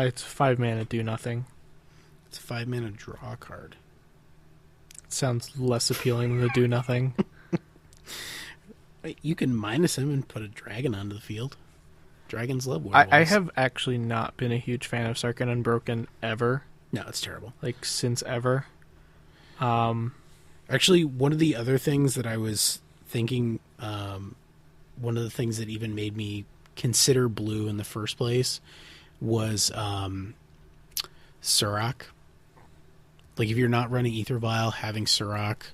It's 5 mana, do nothing. It's a 5 mana draw card. It sounds less appealing than the do nothing. You can minus him and put a dragon onto the field. Dragons love werewolves. I have actually not been a huge fan of Sarkhan Unbroken ever. No, it's terrible. Like, since ever. Actually, one of the other things that I was thinking, one of the things that even made me consider blue in the first place was Surrak. Like, if you're not running Ether Vial, having Surrak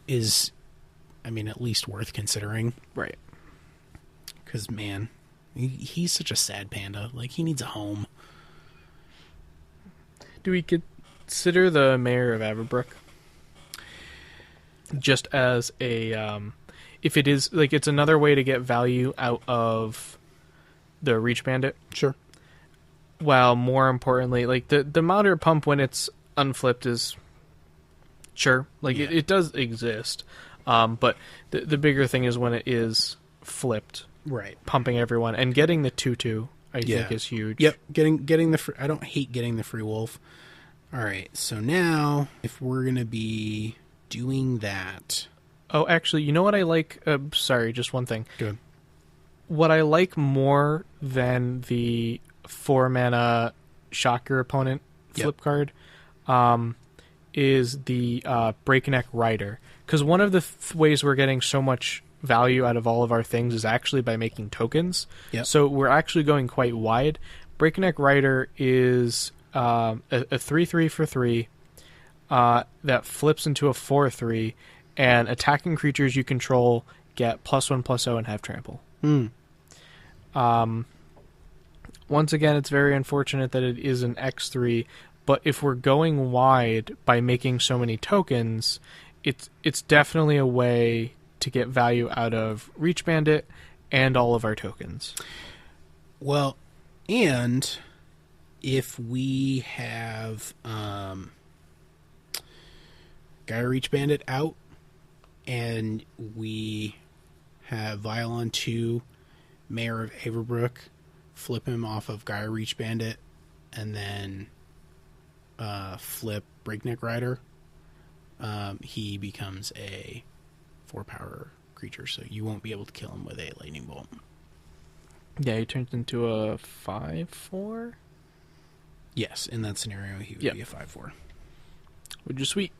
is, I mean, at least worth considering. Right. Because, man, he's such a sad panda. Like, he needs a home. Do we consider the Mayor of Averbrook just as a... if it is... Like, it's another way to get value out of the Reach Bandit? Sure. While, more importantly, like, the Moderate Pump when it's unflipped is... Sure. Like, yeah. it does exist. But the bigger thing is when it is flipped. Right. Pumping everyone. And getting the 2/2, I think, is huge. Yep. Getting the free... I don't hate getting the free wolf. All right. So now, if we're going to be doing that... Oh, actually, you know what I like? Sorry, just one thing. Good. What I like more than the 4-mana shock your opponent flip card is the Breakneck Rider. Because one of the ways we're getting so much value out of all of our things is actually by making tokens. Yep. So we're actually going quite wide. Breakneck Rider is a 3/3 for 3 that flips into a 4/3, and attacking creatures you control get +1/+0 and have trample. Once again, it's very unfortunate that it is an X3, but if we're going wide by making so many tokens, it's definitely a way to get value out of Reach Bandit and all of our tokens. Well, and if we have Guy Reach Bandit out and we have Violon 2, Mayor of Averbrook, flip him off of Guy Reach Bandit, and then flip Breakneck Rider, he becomes a 4-power creature, so you won't be able to kill him with a Lightning Bolt. Yeah, he turns into a 5/4? Yes, in that scenario, he would be a 5/4. Which is sweet.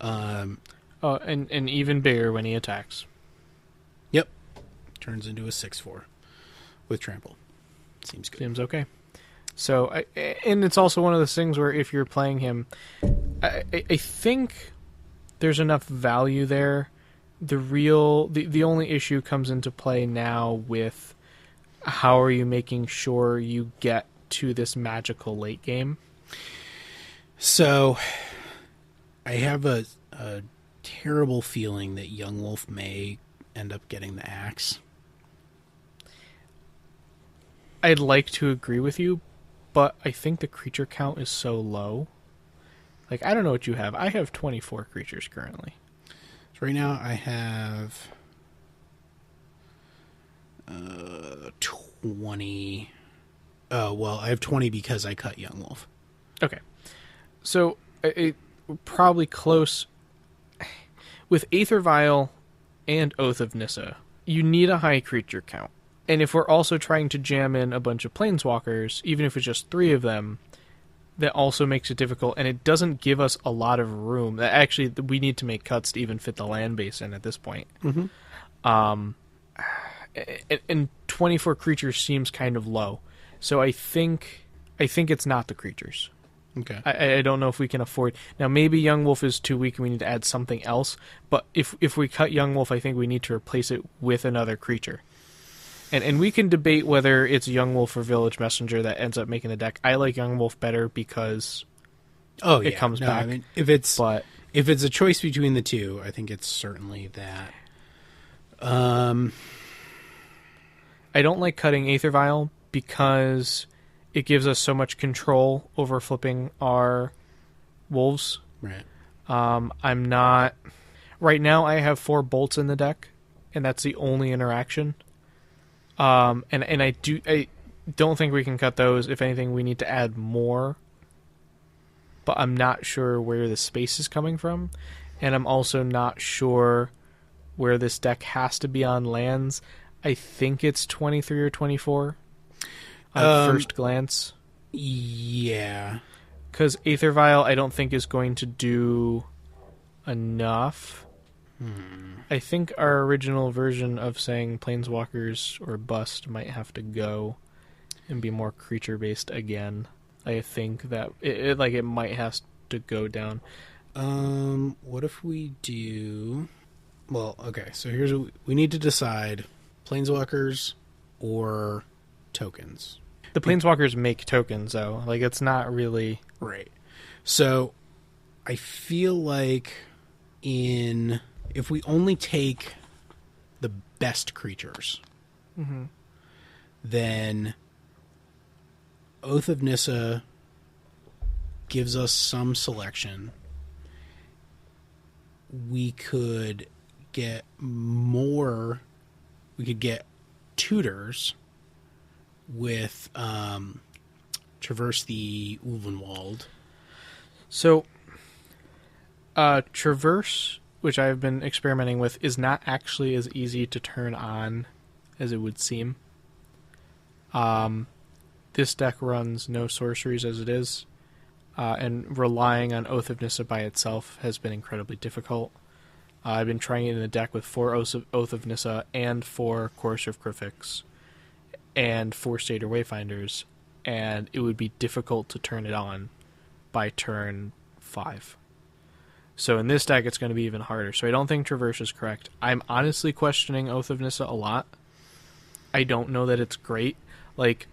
And even bigger when he attacks. Yep. Turns into a 6/4 with trample. Seems good. Seems okay. So, and it's also one of those things where if you're playing him, I think there's enough value there. The only issue comes into play now with how are you making sure you get to this magical late game. So, I have a terrible feeling that Young Wolf may end up getting the axe. I'd like to agree with you, but I think the creature count is so low. Like, I don't know what you have. I have 24 creatures currently. So right now I have 20. Oh, well, I have 20 because I cut Young Wolf. Okay. So, probably close. With Aether Vial and Oath of Nissa, you need a high creature count. And if we're also trying to jam in a bunch of Planeswalkers, even if it's just 3 of them, that also makes it difficult, and it doesn't give us a lot of room. Actually, we need to make cuts to even fit the land base in at this point. Mm-hmm. And 24 creatures seems kind of low. So I think it's not the creatures. Okay. I don't know if we can afford... Now, maybe Young Wolf is too weak and we need to add something else, but if we cut Young Wolf, I think we need to replace it with another creature. And we can debate whether it's Young Wolf or Village Messenger that ends up making the deck. I like Young Wolf better because it comes back. I mean, if it's a choice between the two, I think it's certainly that. I don't like cutting Aether Vial because it gives us so much control over flipping our wolves. Right. I'm not... Right now I have 4 bolts in the deck, and that's the only interaction. And I don't think we can cut those. If anything, we need to add more. But I'm not sure where the space is coming from. And I'm also not sure where this deck has to be on lands. I think it's 23 or 24 on first glance. Yeah. Because Aether Vial I don't think is going to do enough. I think our original version of saying Planeswalkers or bust might have to go and be more creature-based again. I think that it might have to go down. What if we do... Well, okay, so here's what we need to decide. Planeswalkers or tokens. The Planeswalkers make tokens, though. Like, it's not really... Right. So, I feel like if we only take the best creatures, then Oath of Nissa gives us some selection. We could get more... We could get tutors with Traverse the Ulvenwald. So, Traverse, which I've been experimenting with, is not actually as easy to turn on as it would seem. This deck runs no sorceries as it is, and relying on Oath of Nissa by itself has been incredibly difficult. I've been trying it in the deck with 4 Oath of Nissa and 4 Coercive Crucifix and 4 Stater Wayfinders, and it would be difficult to turn it on by turn 5. So in this deck, it's going to be even harder. So I don't think Traverse is correct. I'm honestly questioning Oath of Nissa a lot. I don't know that it's great. Like,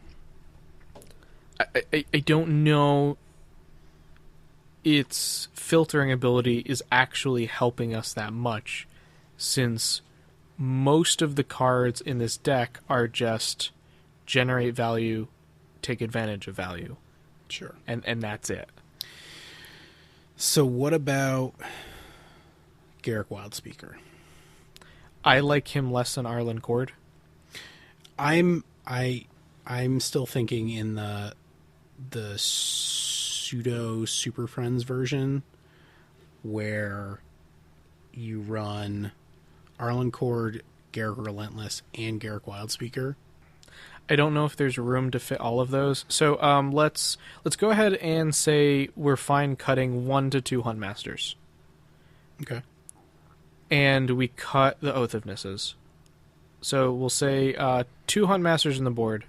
I don't know its filtering ability is actually helping us that much. since most of the cards in this deck are just generate value, take advantage of value. Sure. And that's it. So what about Garruk Wildspeaker? I like him less than Arlen Cord. I'm still thinking in the pseudo Super Friends version where you run Arlen Cord, Garruk Relentless, and Garruk Wildspeaker. I don't know if there's room to fit all of those. So let's go ahead and say we're fine cutting 1 to 2 Huntmasters. Okay. And we cut the Oath of Nisses. So we'll say 2 Huntmasters in the board,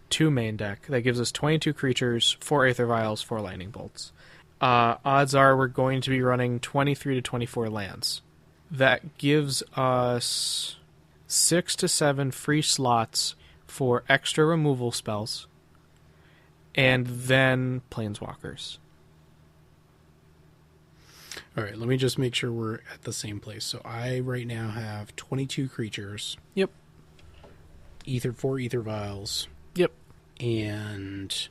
2 main deck. That gives us 22 creatures, 4 Aether Vials, 4 Lightning Bolts. Odds are we're going to be running 23 to 24 lands. That gives us 6 to 7 free slots for extra removal spells, and then Planeswalkers. All right, let me just make sure we're at the same place. So I right now have 22 creatures. Yep. 4 Aether Vials. Yep. And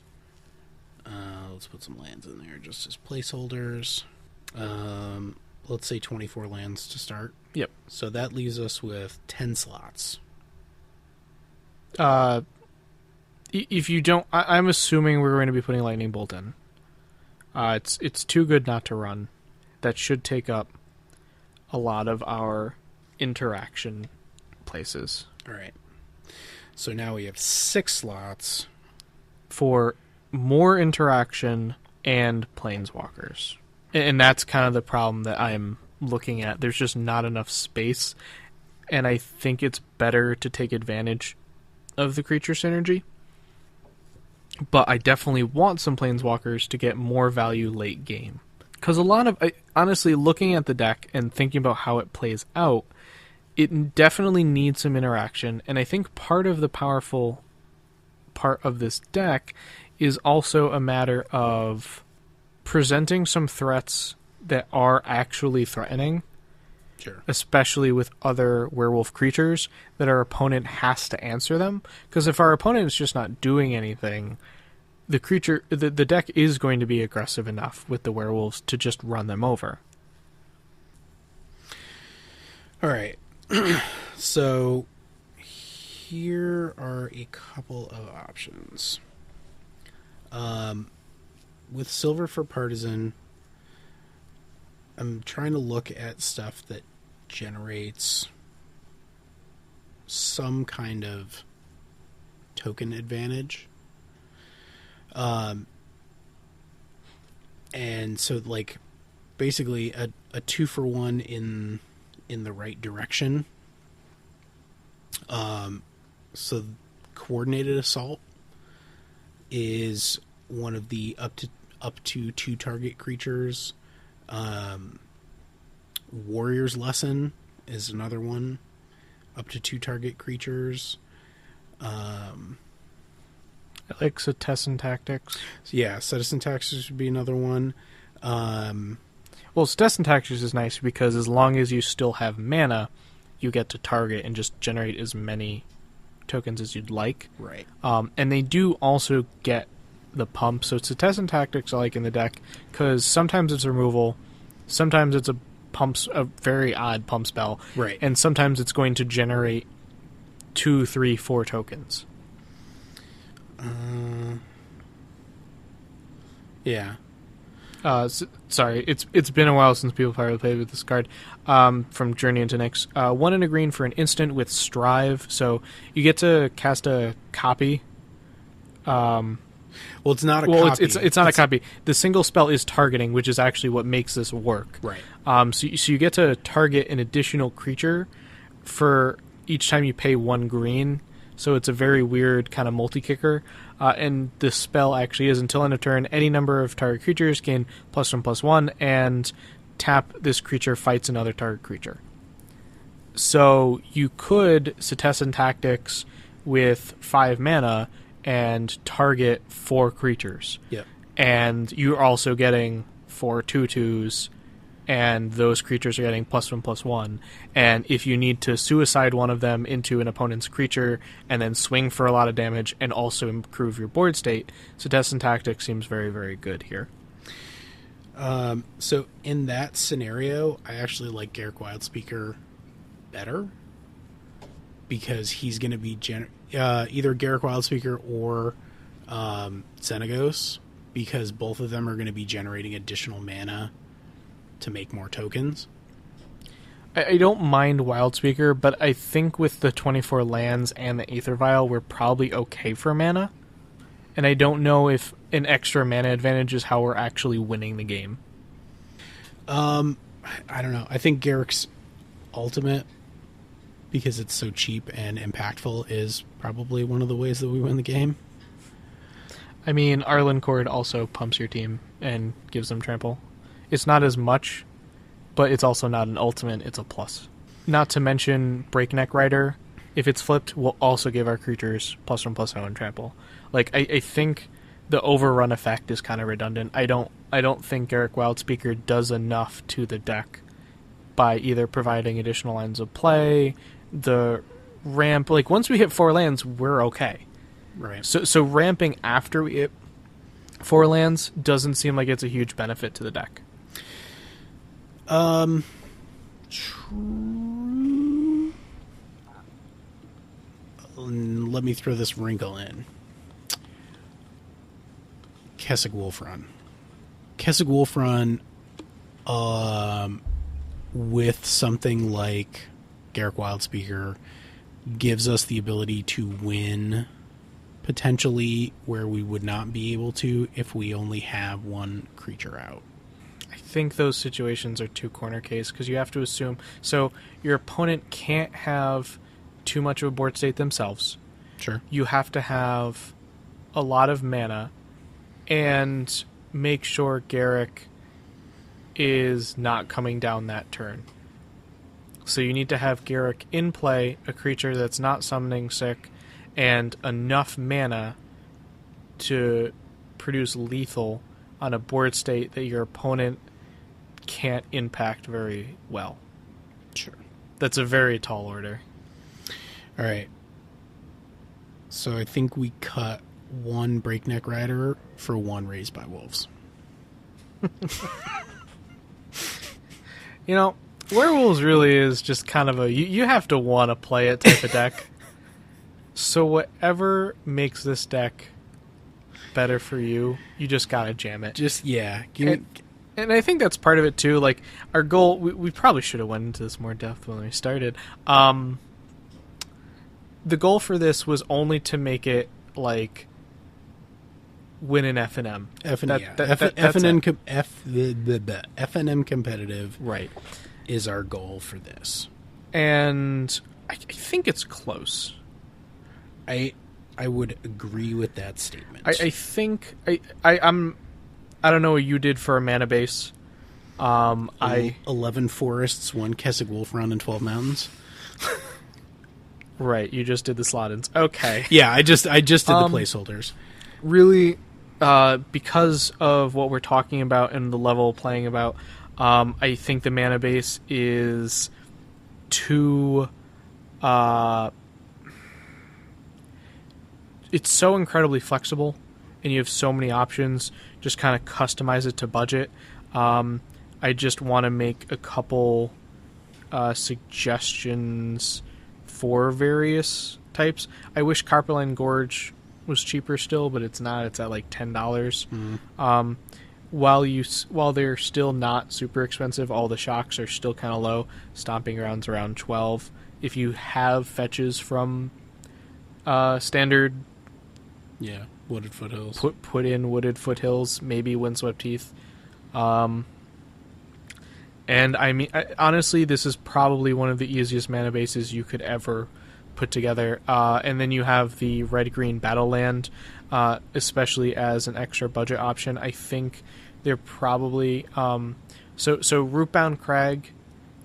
let's put some lands in there just as placeholders. Let's say 24 lands to start. Yep. So that leaves us with 10 slots. If you don't, I'm assuming we're going to be putting Lightning Bolt in. It's too good not to run. That should take up a lot of our interaction places. All right. So now we have 6 slots for more interaction and Planeswalkers. And that's kind of the problem that I'm looking at. There's just not enough space, and I think it's better to take advantage of the creature synergy. But I definitely want some Planeswalkers to get more value late game. Because honestly, looking at the deck and thinking about how it plays out, it definitely needs some interaction. And I think part of the powerful part of this deck is also a matter of presenting some threats that are actually threatening. Sure. Especially with other werewolf creatures that our opponent has to answer them. Because if our opponent is just not doing anything, the deck is going to be aggressive enough with the werewolves to just run them over. All right. So here are a couple of options. With Silver for Partisan, I'm trying to look at stuff that generates some kind of token advantage. And so like basically a 2-for-1 in the right direction. So Coordinated Assault is one of the up to 2 target creatures. Warrior's Lesson is another one, up to 2 target creatures. I like Citizen Tactics. Yeah, Citizen Tactics would be another one. Well, Citizen Tactics is nice because as long as you still have mana, you get to target and just generate as many tokens as you'd like. Right. And they do also get the pump. So Citizen Tactics I like in the deck because sometimes it's removal, sometimes it's a very odd pump spell, right? And sometimes it's going to generate 2, 3, 4 tokens. Yeah. Sorry, it's been a while since people probably played with this card. From Journey into Nyx, 1 and a green for an instant with Strive. So you get to cast a copy. Well, it's not a copy. It's not a copy. The single spell is targeting, which is actually what makes this work. Right. So you get to target an additional creature for each time you pay 1 green. So it's a very weird kind of multi-kicker. And the spell actually is until end of turn, any number of target creatures gain +1/+1, and tap this creature fights another target creature. So you could Citizen Tactics with 5 mana and target 4 creatures. Yep. And you're also getting 4 2/2s and those creatures are getting +1/+1. And if you need to suicide one of them into an opponent's creature and then swing for a lot of damage and also improve your board state, Citizen Tactics seems very, very good here. So in that scenario, I actually like Garruk Wildspeaker better because he's going to be either Garruk Wildspeaker or Xenagos, because both of them are going to be generating additional mana to make more tokens. I don't mind Wildspeaker, but I think with the 24 lands and the Aether Vial, we're probably okay for mana. And I don't know if an extra mana advantage is how we're actually winning the game. I don't know. I think Garrick's ultimate, because it's so cheap and impactful, is probably one of the ways that we win the game. I mean, Arlen Cord also pumps your team and gives them trample. It's not as much, but it's also not an ultimate, it's a plus. Not to mention Breakneck Rider, if it's flipped, will also give our creatures +1/+0 and trample. Like, I think the overrun effect is kind of redundant. I don't think Garruk Wildspeaker does enough to the deck by either providing additional lines of play, the ramp. Like, once we hit 4 lands, we're okay. Right. So ramping after we hit 4 lands doesn't seem like it's a huge benefit to the deck. True. Let me throw this wrinkle in. Kessig Wolfrun. Kessig Wolfrun, with something like Garruk Wildspeaker, gives us the ability to win potentially where we would not be able to if we only have one creature out. I think those situations are too corner case because you have to assume. So your opponent can't have too much of a board state themselves. Sure. You have to have a lot of mana and make sure Garruk is not coming down that turn. So you need to have Garruk in play, a creature that's not summoning sick, and enough mana to produce lethal on a board state that your opponent can't impact very well. Sure. That's a very tall order. All right. So I think we cut one Breakneck Rider for one Raised by Wolves. You know, Werewolves really is just kind of a you have to want to play it type of deck. So whatever makes this deck better for you, you just gotta jam it. Just, yeah. And I think that's part of it too. Like, our goal, we probably should have went into this more depth when we started. The goal for this was only to make it like win an FNM. FNM competitive, right, is our goal for this. And I think it's close. I would agree with that statement. I think I don't know what you did for a mana base. 11 forests, 1 Kessig Wolfrun, and 12 mountains. Right, you just did the slot-ins. Okay. Yeah, I just did the placeholders. Really, because of what we're talking about and the level of playing about, I think the mana base is too... it's so incredibly flexible, and you have so many options. Just kind of customize it to budget. I just want to make a couple suggestions for various types. I wish Carpeline Gorge was cheaper still, but it's not. It's at like $10. While they're still not super expensive, all the shocks are still kind of low. Stomping Grounds around 12. If you have fetches from standard, yeah, Wooded Foothills. Put in Wooded Foothills, maybe Windswept Heath. And I mean, honestly, this is probably one of the easiest mana bases you could ever put together. And then you have the red-green Battleland, especially as an extra budget option. I think they're probably... So Rootbound Crag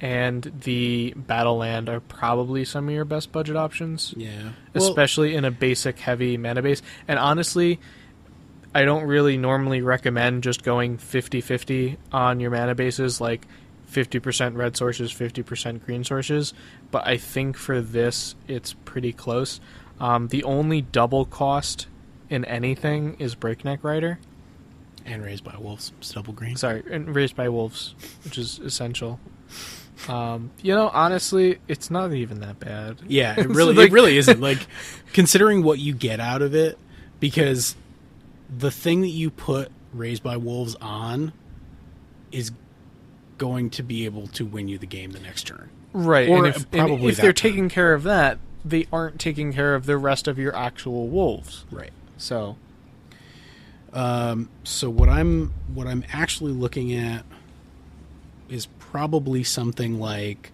and the Battleland are probably some of your best budget options. Yeah. Especially in a basic heavy mana base. And honestly, I don't really normally recommend just going 50-50 on your mana bases. Like, 50% red sources, 50% green sources. But I think for this, it's pretty close. The only double cost in anything is Breakneck Rider. And Raised by Wolves. It's double green. Sorry, and Raised by Wolves, which is essential. Honestly, it's not even that bad. Yeah, it really isn't. Like, considering what you get out of it, because the thing that you put Raised by Wolves on is going to be able to win you the game the next turn. Right, or and if they're taking care of that, they aren't taking care of the rest of your actual wolves. Right. So what I'm actually looking at is probably something like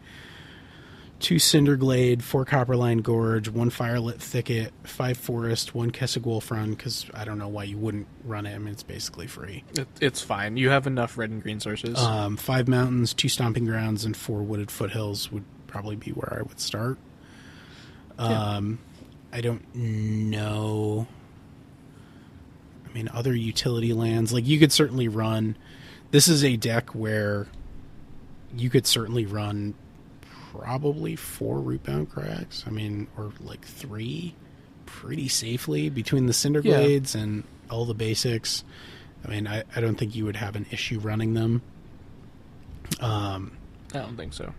2 Cinderglade, 4 Copperline Gorge, 1 Firelit Thicket, 5 Forest, 1 Kessig Run, because I don't know why you wouldn't run it. I mean, it's basically free. It's fine. You have enough red and green sources. 5 Mountains, 2 Stomping Grounds, and 4 Wooded Foothills would probably be where I would start. I don't know. I mean, other utility lands, like you could certainly run. This is a deck where you could certainly run probably 4 Rootbound Crags. I mean, or like 3 pretty safely between the Cinderglades and all the basics. I mean, I don't think you would have an issue running them. I don't think so.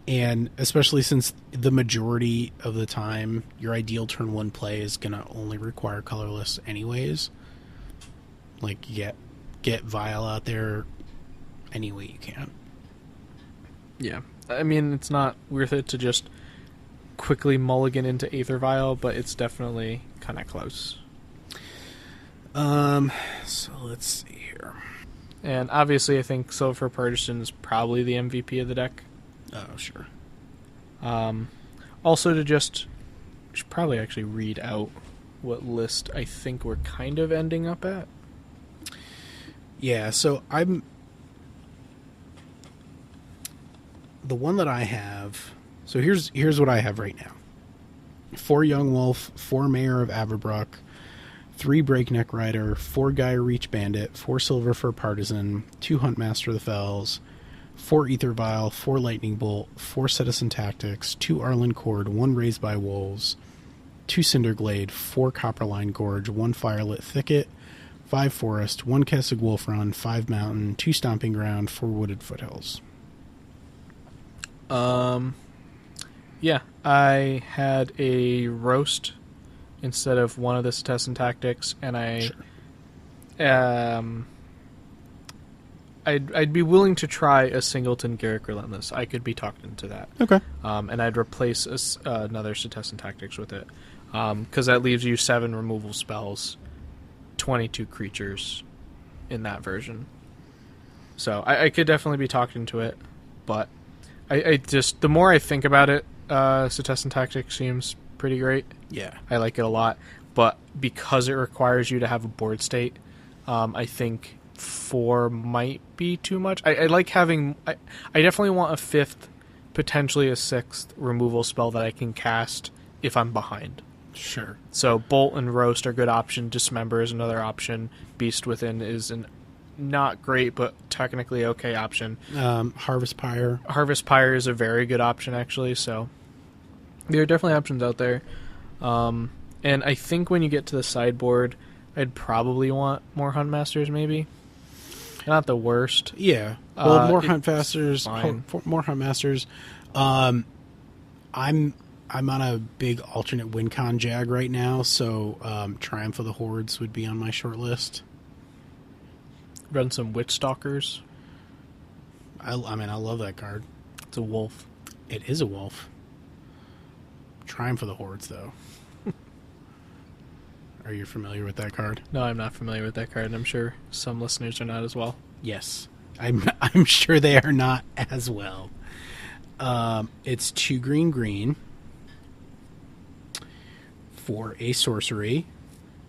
And especially since the majority of the time, your ideal turn 1 play is going to only require colorless anyways. Like, get Vial out there any way you can. Yeah. I mean, it's not worth it to just quickly mulligan into Aether Vial, but it's definitely kind of close. So let's see here. And obviously, I think Silver Partisan is probably the MVP of the deck. Oh, sure. Also, we should probably actually read out what list I think we're kind of ending up at. Yeah, so the one that I have. So here's what I have right now: 4 Young Wolf, 4 Mayor of Averbrook, 3 Breakneck Rider, 4 Gaia Reach Bandit, 4 Silver Fur Partisan, 2 Huntmaster of the Fells, 4 Aether Vial, 4 Lightning Bolt, 4 Citizen Tactics, 2 Arlen Cord, 1 Raised by Wolves, 2 Cinderglade, 4 Copperline Gorge, 1 Firelit Thicket, 5 Forest, 1 Kessig Run, 5 Mountain, 2 Stomping Ground, 4 Wooded Foothills. Yeah, I had a roast instead of one of the Citizen Tactics, and I'd be willing to try a Singleton Garrick Relentless. I could be talked into that. Okay. And I'd replace another Citizen Tactics with it, because that leaves you 7 removal spells, 22 creatures in that version. So I could definitely be talked into it, but I just, the more I think about it, Citizen Tactics seems pretty great. Yeah. I like it a lot, but because it requires you to have a board state, I think 4 might be too much. I like having, I definitely want a 5th, potentially a 6th removal spell that I can cast if I'm behind. Sure. So Bolt and Roast are good option. Dismember is another option. Beast Within is an not great, but technically okay option. Harvest Pyre. Harvest Pyre is a very good option, actually. So there are definitely options out there. And I think when you get to the sideboard, I'd probably want more Huntmasters, maybe. Not the worst. Yeah. Well, more Huntmasters. More Huntmasters. I'm on a big alternate WinCon jag right now, so Triumph of the Hordes would be on my short list. Run some Witch Stalkers. I mean, I love that card. It's a wolf. It is a wolf. Triumph of the Hordes, though. Are you familiar with that card? No, I'm not familiar with that card, and I'm sure some listeners are not as well. Yes. I'm sure they are not as well. It's 2 green for a sorcery.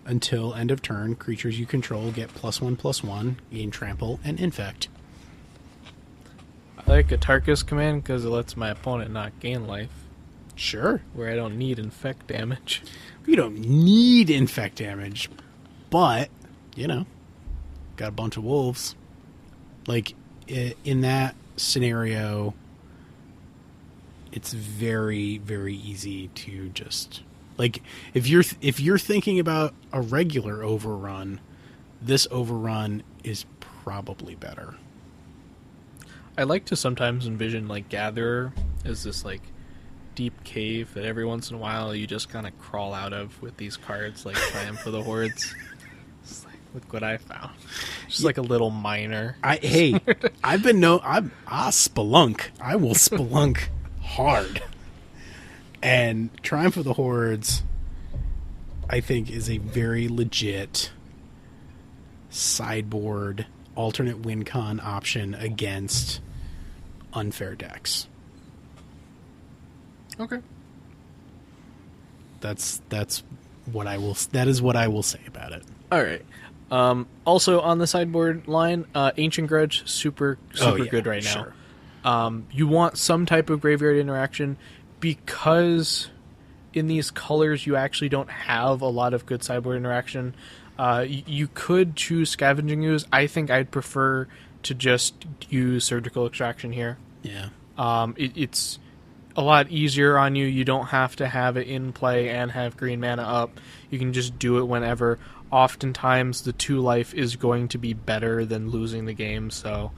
Until end of turn, creatures you control get +1/+1, gain trample, and infect. I like a Tarkus command because it lets my opponent not gain life. Sure. Where I don't need infect damage. You don't need infect damage, but, got a bunch of wolves. Like, in that scenario, it's very, very easy to just like if you're thinking about a regular overrun, this overrun is probably better. I like to sometimes envision like Gatherer as this like deep cave that every once in a while you just kind of crawl out of with these cards like Triumph of the Hordes. It's like, look what I found. Just like a little miner. I'll spelunk. I will spelunk hard. And Triumph of the Hordes, I think, is a very legit sideboard alternate win con option against unfair decks. Okay. That is what I will say about it. All right. Also on the sideboard line, Ancient Grudge, super good right now. Sure. You want some type of graveyard interaction because in these colors you actually don't have a lot of good sideboard interaction. You could choose Scavenging Ooze. I think I'd prefer to just use Surgical Extraction here. Yeah. It's a lot easier on you. You don't have to have it in play and have green mana up. You can just do it whenever. Oftentimes, the 2 life is going to be better than losing the game, so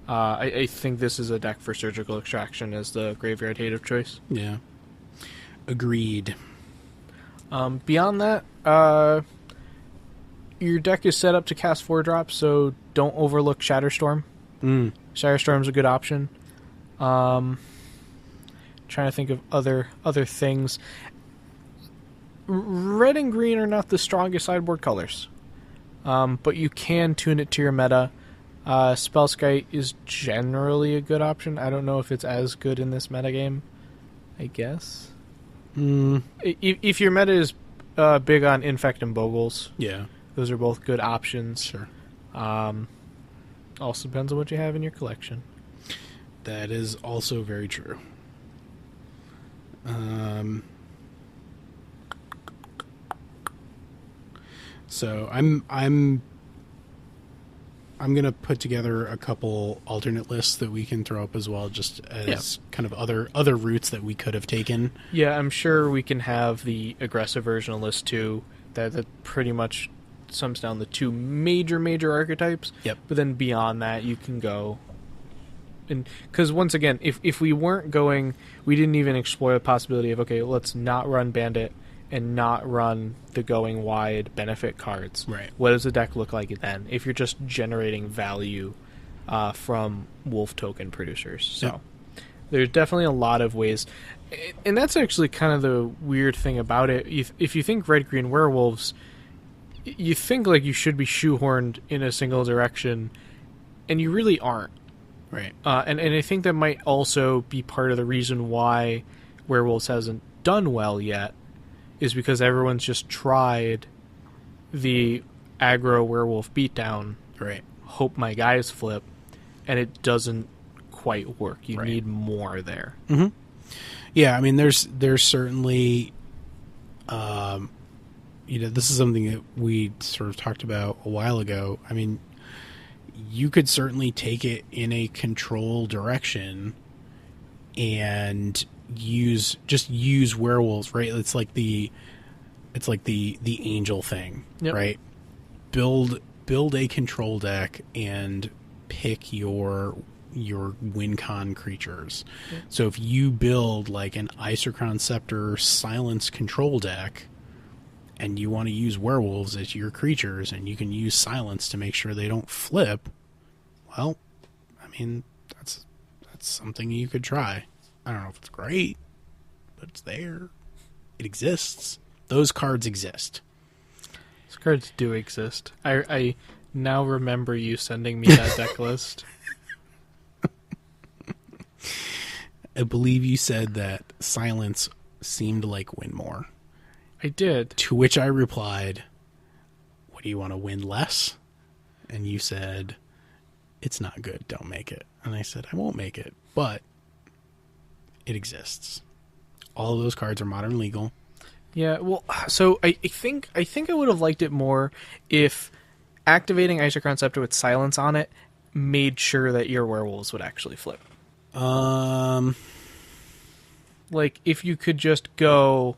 I think this is a deck for Surgical Extraction as the graveyard hate of choice. Yeah. Agreed. Beyond that, your deck is set up to cast 4 drops, so don't overlook Shatterstorm. Shatterstorm's a good option. Trying to think of other things. Red and green are not the strongest sideboard colors, but you can tune it to your meta. Spellskite is generally a good option. I don't know if it's as good in this metagame. I guess. If your meta is big on Infect and Bogles, yeah, those are both good options. Sure. Also depends on what you have in your collection. That is also very true. So I'm gonna put together a couple alternate lists that we can throw up as well, just as kind of other routes that we could have taken. Yeah, I'm sure we can have the aggressive version of list too. That pretty much sums down the 2 major archetypes. Yep. But then beyond that, you can go. And because once again, if we weren't going, we didn't even explore the possibility of, okay, let's not run Bandit and not run the going wide benefit cards. Right. What does the deck look like then if you're just generating value from wolf token producers? So there's definitely a lot of ways. And that's actually kind of the weird thing about it. If you think red-green werewolves, you think like you should be shoehorned in a single direction, and you really aren't. Right. And I think that might also be part of the reason why Werewolves hasn't done well yet, is because everyone's just tried the aggro werewolf beatdown. Right. Hope my guys flip, and it doesn't quite work. You Right. need more there. Mm-hmm. Yeah, I mean, there's certainly, this is something that we sort of talked about a while ago. I mean, you could certainly take it in a control direction and use werewolves, right? It's like the angel thing, Yep. right? Build a control deck and pick your win con creatures. Yep. So if you build like an Isochron Scepter silence control deck, and you want to use werewolves as your creatures, and you can use silence to make sure they don't flip, well, I mean, that's something you could try. I don't know if it's great, but it's there. It exists. Those cards exist. Those cards do exist. I now remember you sending me that deck list. I believe you said that silence seemed like win more. I did. To which I replied, what do you want to win less? And you said, it's not good, don't make it. And I said, I won't make it, but it exists. All of those cards are modern legal. Yeah, well, so I think I would have liked it more if activating Isochron Scepter with silence on it made sure that your werewolves would actually flip? Like, if you could just go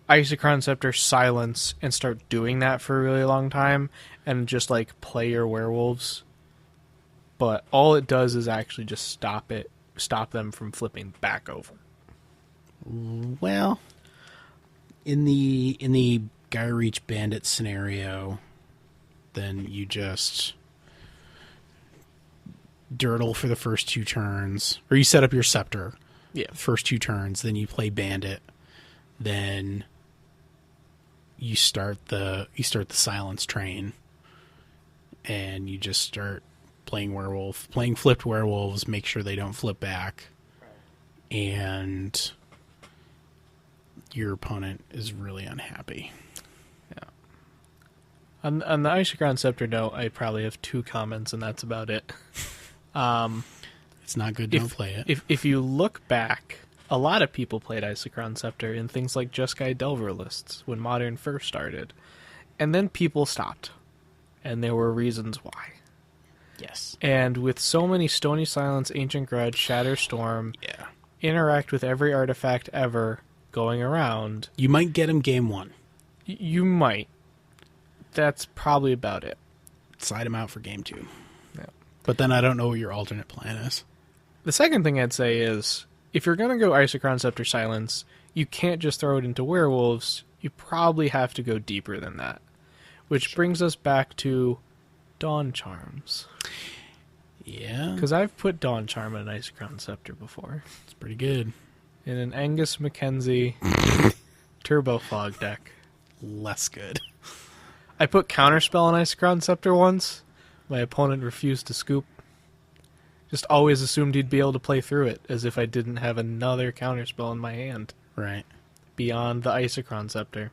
Isochron Scepter, Silence, and start doing that for a really long time, and just, like, play your werewolves. But all it does is actually just stop them from flipping back over. Well, in the Gyre Reach Bandit scenario, then you just dirtle for the first 2 turns, or you set up your scepter. Yeah. First 2 turns, then you play Bandit, then you start the Silence train, and you just start playing flipped werewolves, make sure they don't flip back, and your opponent is really unhappy. Yeah. On the Isochron Scepter note, I probably have 2 comments, and that's about it. It's not good, don't play it. If you look back, a lot of people played Isochron Scepter in things like Jeskai Delver lists when Modern first started. And then people stopped. And there were reasons why. Yes. And with so many Stony Silence, Ancient Grudge, Shatter Storm, Yeah. interact with every artifact ever going around, You might get him game 1. you might. That's probably about it. Side him out for game 2. Yeah. But then I don't know what your alternate plan is. The second thing I'd say is, if you're going to go Isochron Scepter Silence, you can't just throw it into werewolves. You probably have to go deeper than that. Which brings us back to Dawn Charms. Yeah. Because I've put Dawn Charm in an Isochron Scepter before. It's pretty good. In an Angus Mackenzie Turbo Fog deck. Less good. I put Counterspell on Isochron Scepter once. My opponent refused to scoop. Just always assumed he'd be able to play through it, as if I didn't have another Counterspell in my hand. Right. Beyond the Isochron Scepter.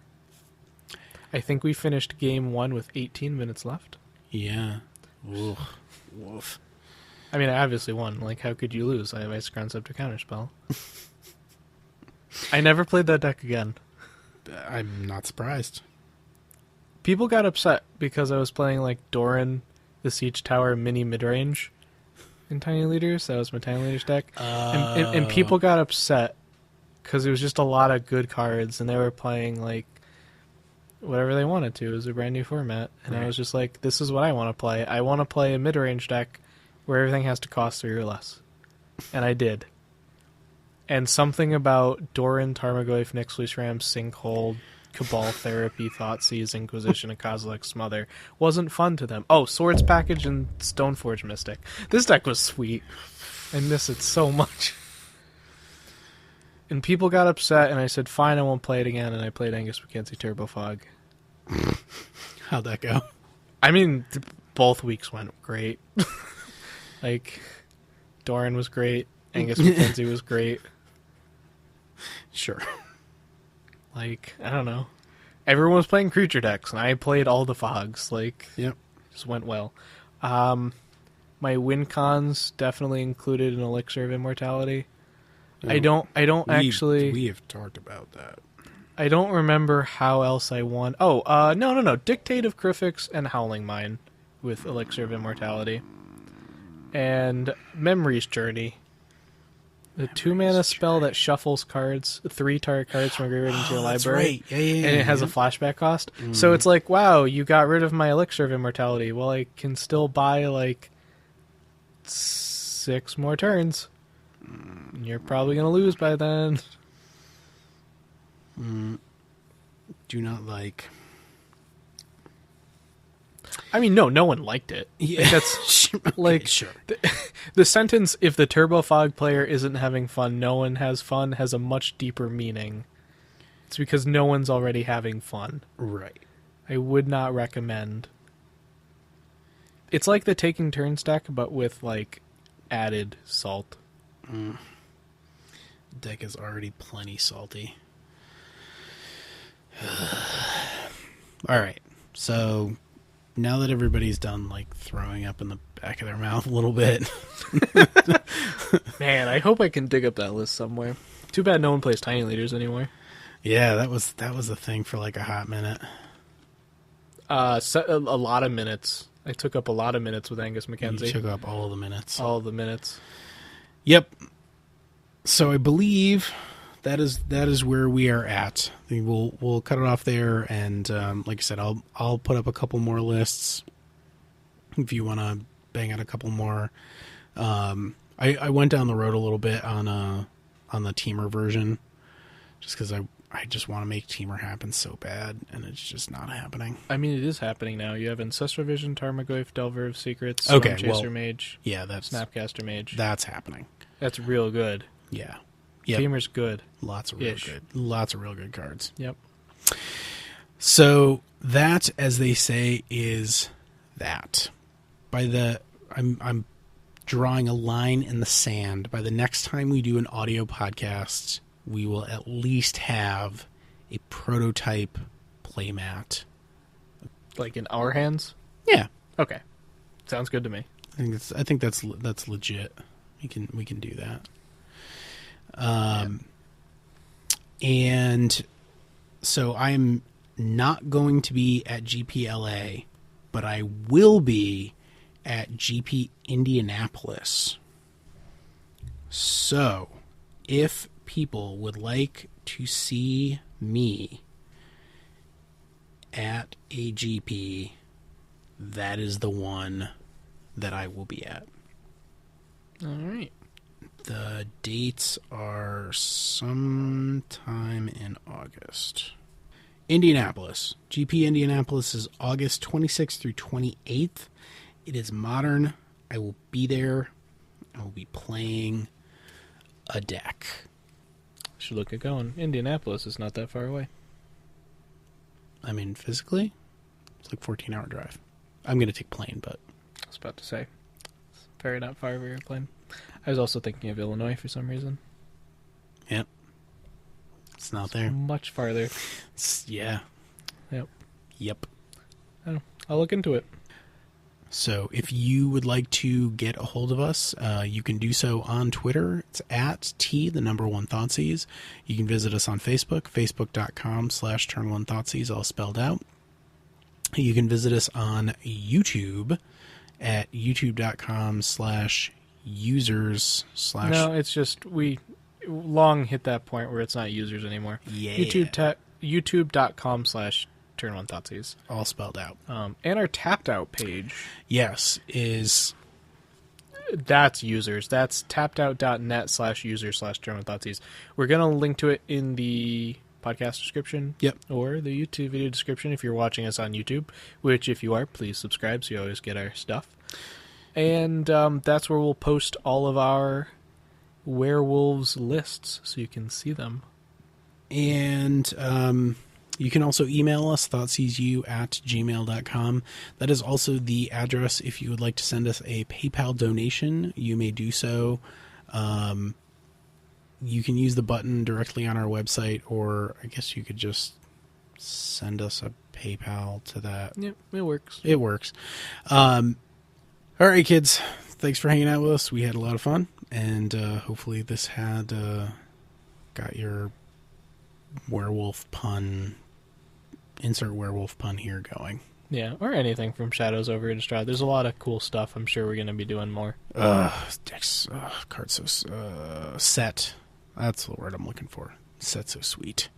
I think we finished game 1 with 18 minutes left. Yeah. Oof. Woof. I mean, I obviously won. Like, how could you lose? I have Isochron Scepter Counterspell. I never played that deck again. I'm not surprised. People got upset because I was playing, like, Doran, the Siege Tower mini midrange in Tiny Leaders. That was my Tiny Leaders deck. And people got upset because it was just a lot of good cards, and they were playing, like, whatever they wanted to. It was a brand new format. And Right. I was just like, this is what I want to play. I want to play a mid-range deck where everything has to cost 3 or less. And I did. And something about Doran, Tarmogoyf, Nyxfleece Ram, Sinkhole, Cabal Therapy, Thoughtseize, Inquisition, and Kozilek Smother wasn't fun to them. Oh, Swords Package and Stoneforge Mystic. This deck was sweet. I miss it so much. And people got upset, and I said, fine, I won't play it again, and I played Angus Mackenzie Turbo Fog. How'd that go? I mean, both weeks went great. Like, Doran was great, Angus Mackenzie was great. Sure. Like, I don't know. Everyone was playing creature decks, and I played all the fogs. Like, Yep. just went well. My win cons definitely included an Elixir of Immortality. Yeah. I don't actually... We have talked about that. I don't remember how else I won. Oh, no. Dictate of Griffix and Howling Mine with Elixir of Immortality. And Memory's Journey. The 2-mana spell that shuffles cards, 3 target cards from a graveyard into your That's library. right. Yeah. And it has a flashback cost. So it's like, wow, you got rid of my Elixir of Immortality. Well, I can still buy, like, 6 more turns. You're probably going to lose by then. Do not like. I mean, no one liked it. Yeah. Like, that's like sure. the sentence, if the Turbo Fog player isn't having fun, no one has fun, has a much deeper meaning. It's because no one's already having fun. Right. I would not recommend. It's like the Taking Turns deck, but with, like, added salt. Deck is already plenty salty. All right. So now that everybody's done, like, throwing up in the back of their mouth a little bit. Man, I hope I can dig up that list somewhere. Too bad no one plays Tiny Leaders anymore. Yeah, that was a thing for like a hot minute. A lot of minutes. I took up a lot of minutes with Angus Mackenzie. You took up all of the minutes. All the minutes. Yep. So I believe that is where we are at. I think we'll cut it off there, and like I said, I'll put up a couple more lists if you want to bang out a couple more. I went down the road a little bit on the Teamer version, just because I just want to make Teamer happen so bad, and it's just not happening. I mean, it is happening now. You have Ancestral Vision, Tarmogoyf, Delver of Secrets, Okay, Chaser Mage, Yeah, that's Snapcaster Mage. That's happening. That's real good. Yeah. Yep. Teamer's good. Lots of real good cards. Yep. So that, as they say, is that. I'm drawing a line in the sand. By the next time we do an audio podcast, we will at least have a prototype playmat. Like in our hands? Yeah. Okay. Sounds good to me. I think that's legit. We can do that. And so I'm not going to be at GPLA, but I will be at GP Indianapolis. So if people would like to see me at a GP, that is the one that I will be at. All right. The dates are sometime in August. Indianapolis. GP Indianapolis is August 26th through 28th. It is modern. I will be there. I will be playing a deck. Should look at going. Indianapolis is not that far away. I mean, physically, it's like a 14-hour drive. I'm going to take plane, but... I was about to say. It's very not far of a airplane. I was also thinking of Illinois for some reason. Yep. It's not there. Much farther. Yeah. Yep. I'll look into it. So if you would like to get a hold of us, you can do so on Twitter. It's at @1Thoughtseize. You can visit us on Facebook, facebook.com/TurnOneThoughtseize, all spelled out. You can visit us on YouTube at youtube.com/users/ No, it's just we long hit that point where it's not users anymore. Yeah. YouTube.com/TurnOneThoughtseize. all spelled out. And our tapped out page. Yes, is... That's users. That's tappedout.net/users/TurnOneThoughtseize. We're going to link to it in the podcast description. Yep. Or the YouTube video description if you're watching us on YouTube, which if you are, please subscribe so you always get our stuff. And that's where we'll post all of our Werewolves lists so you can see them. And you can also email us, thoughtseizu@gmail.com. That is also the address if you would like to send us a PayPal donation. You may do so. You can use the button directly on our website, or I guess you could just send us a PayPal to that. Yep, it works. It works. All right, kids. Thanks for hanging out with us. We had a lot of fun, and hopefully this had got your werewolf pun, insert werewolf pun here going. Yeah, or anything from Shadows over Innistrad. There's a lot of cool stuff. I'm sure we're going to be doing more. Decks, cards so set. That's the word I'm looking for. Set so sweet.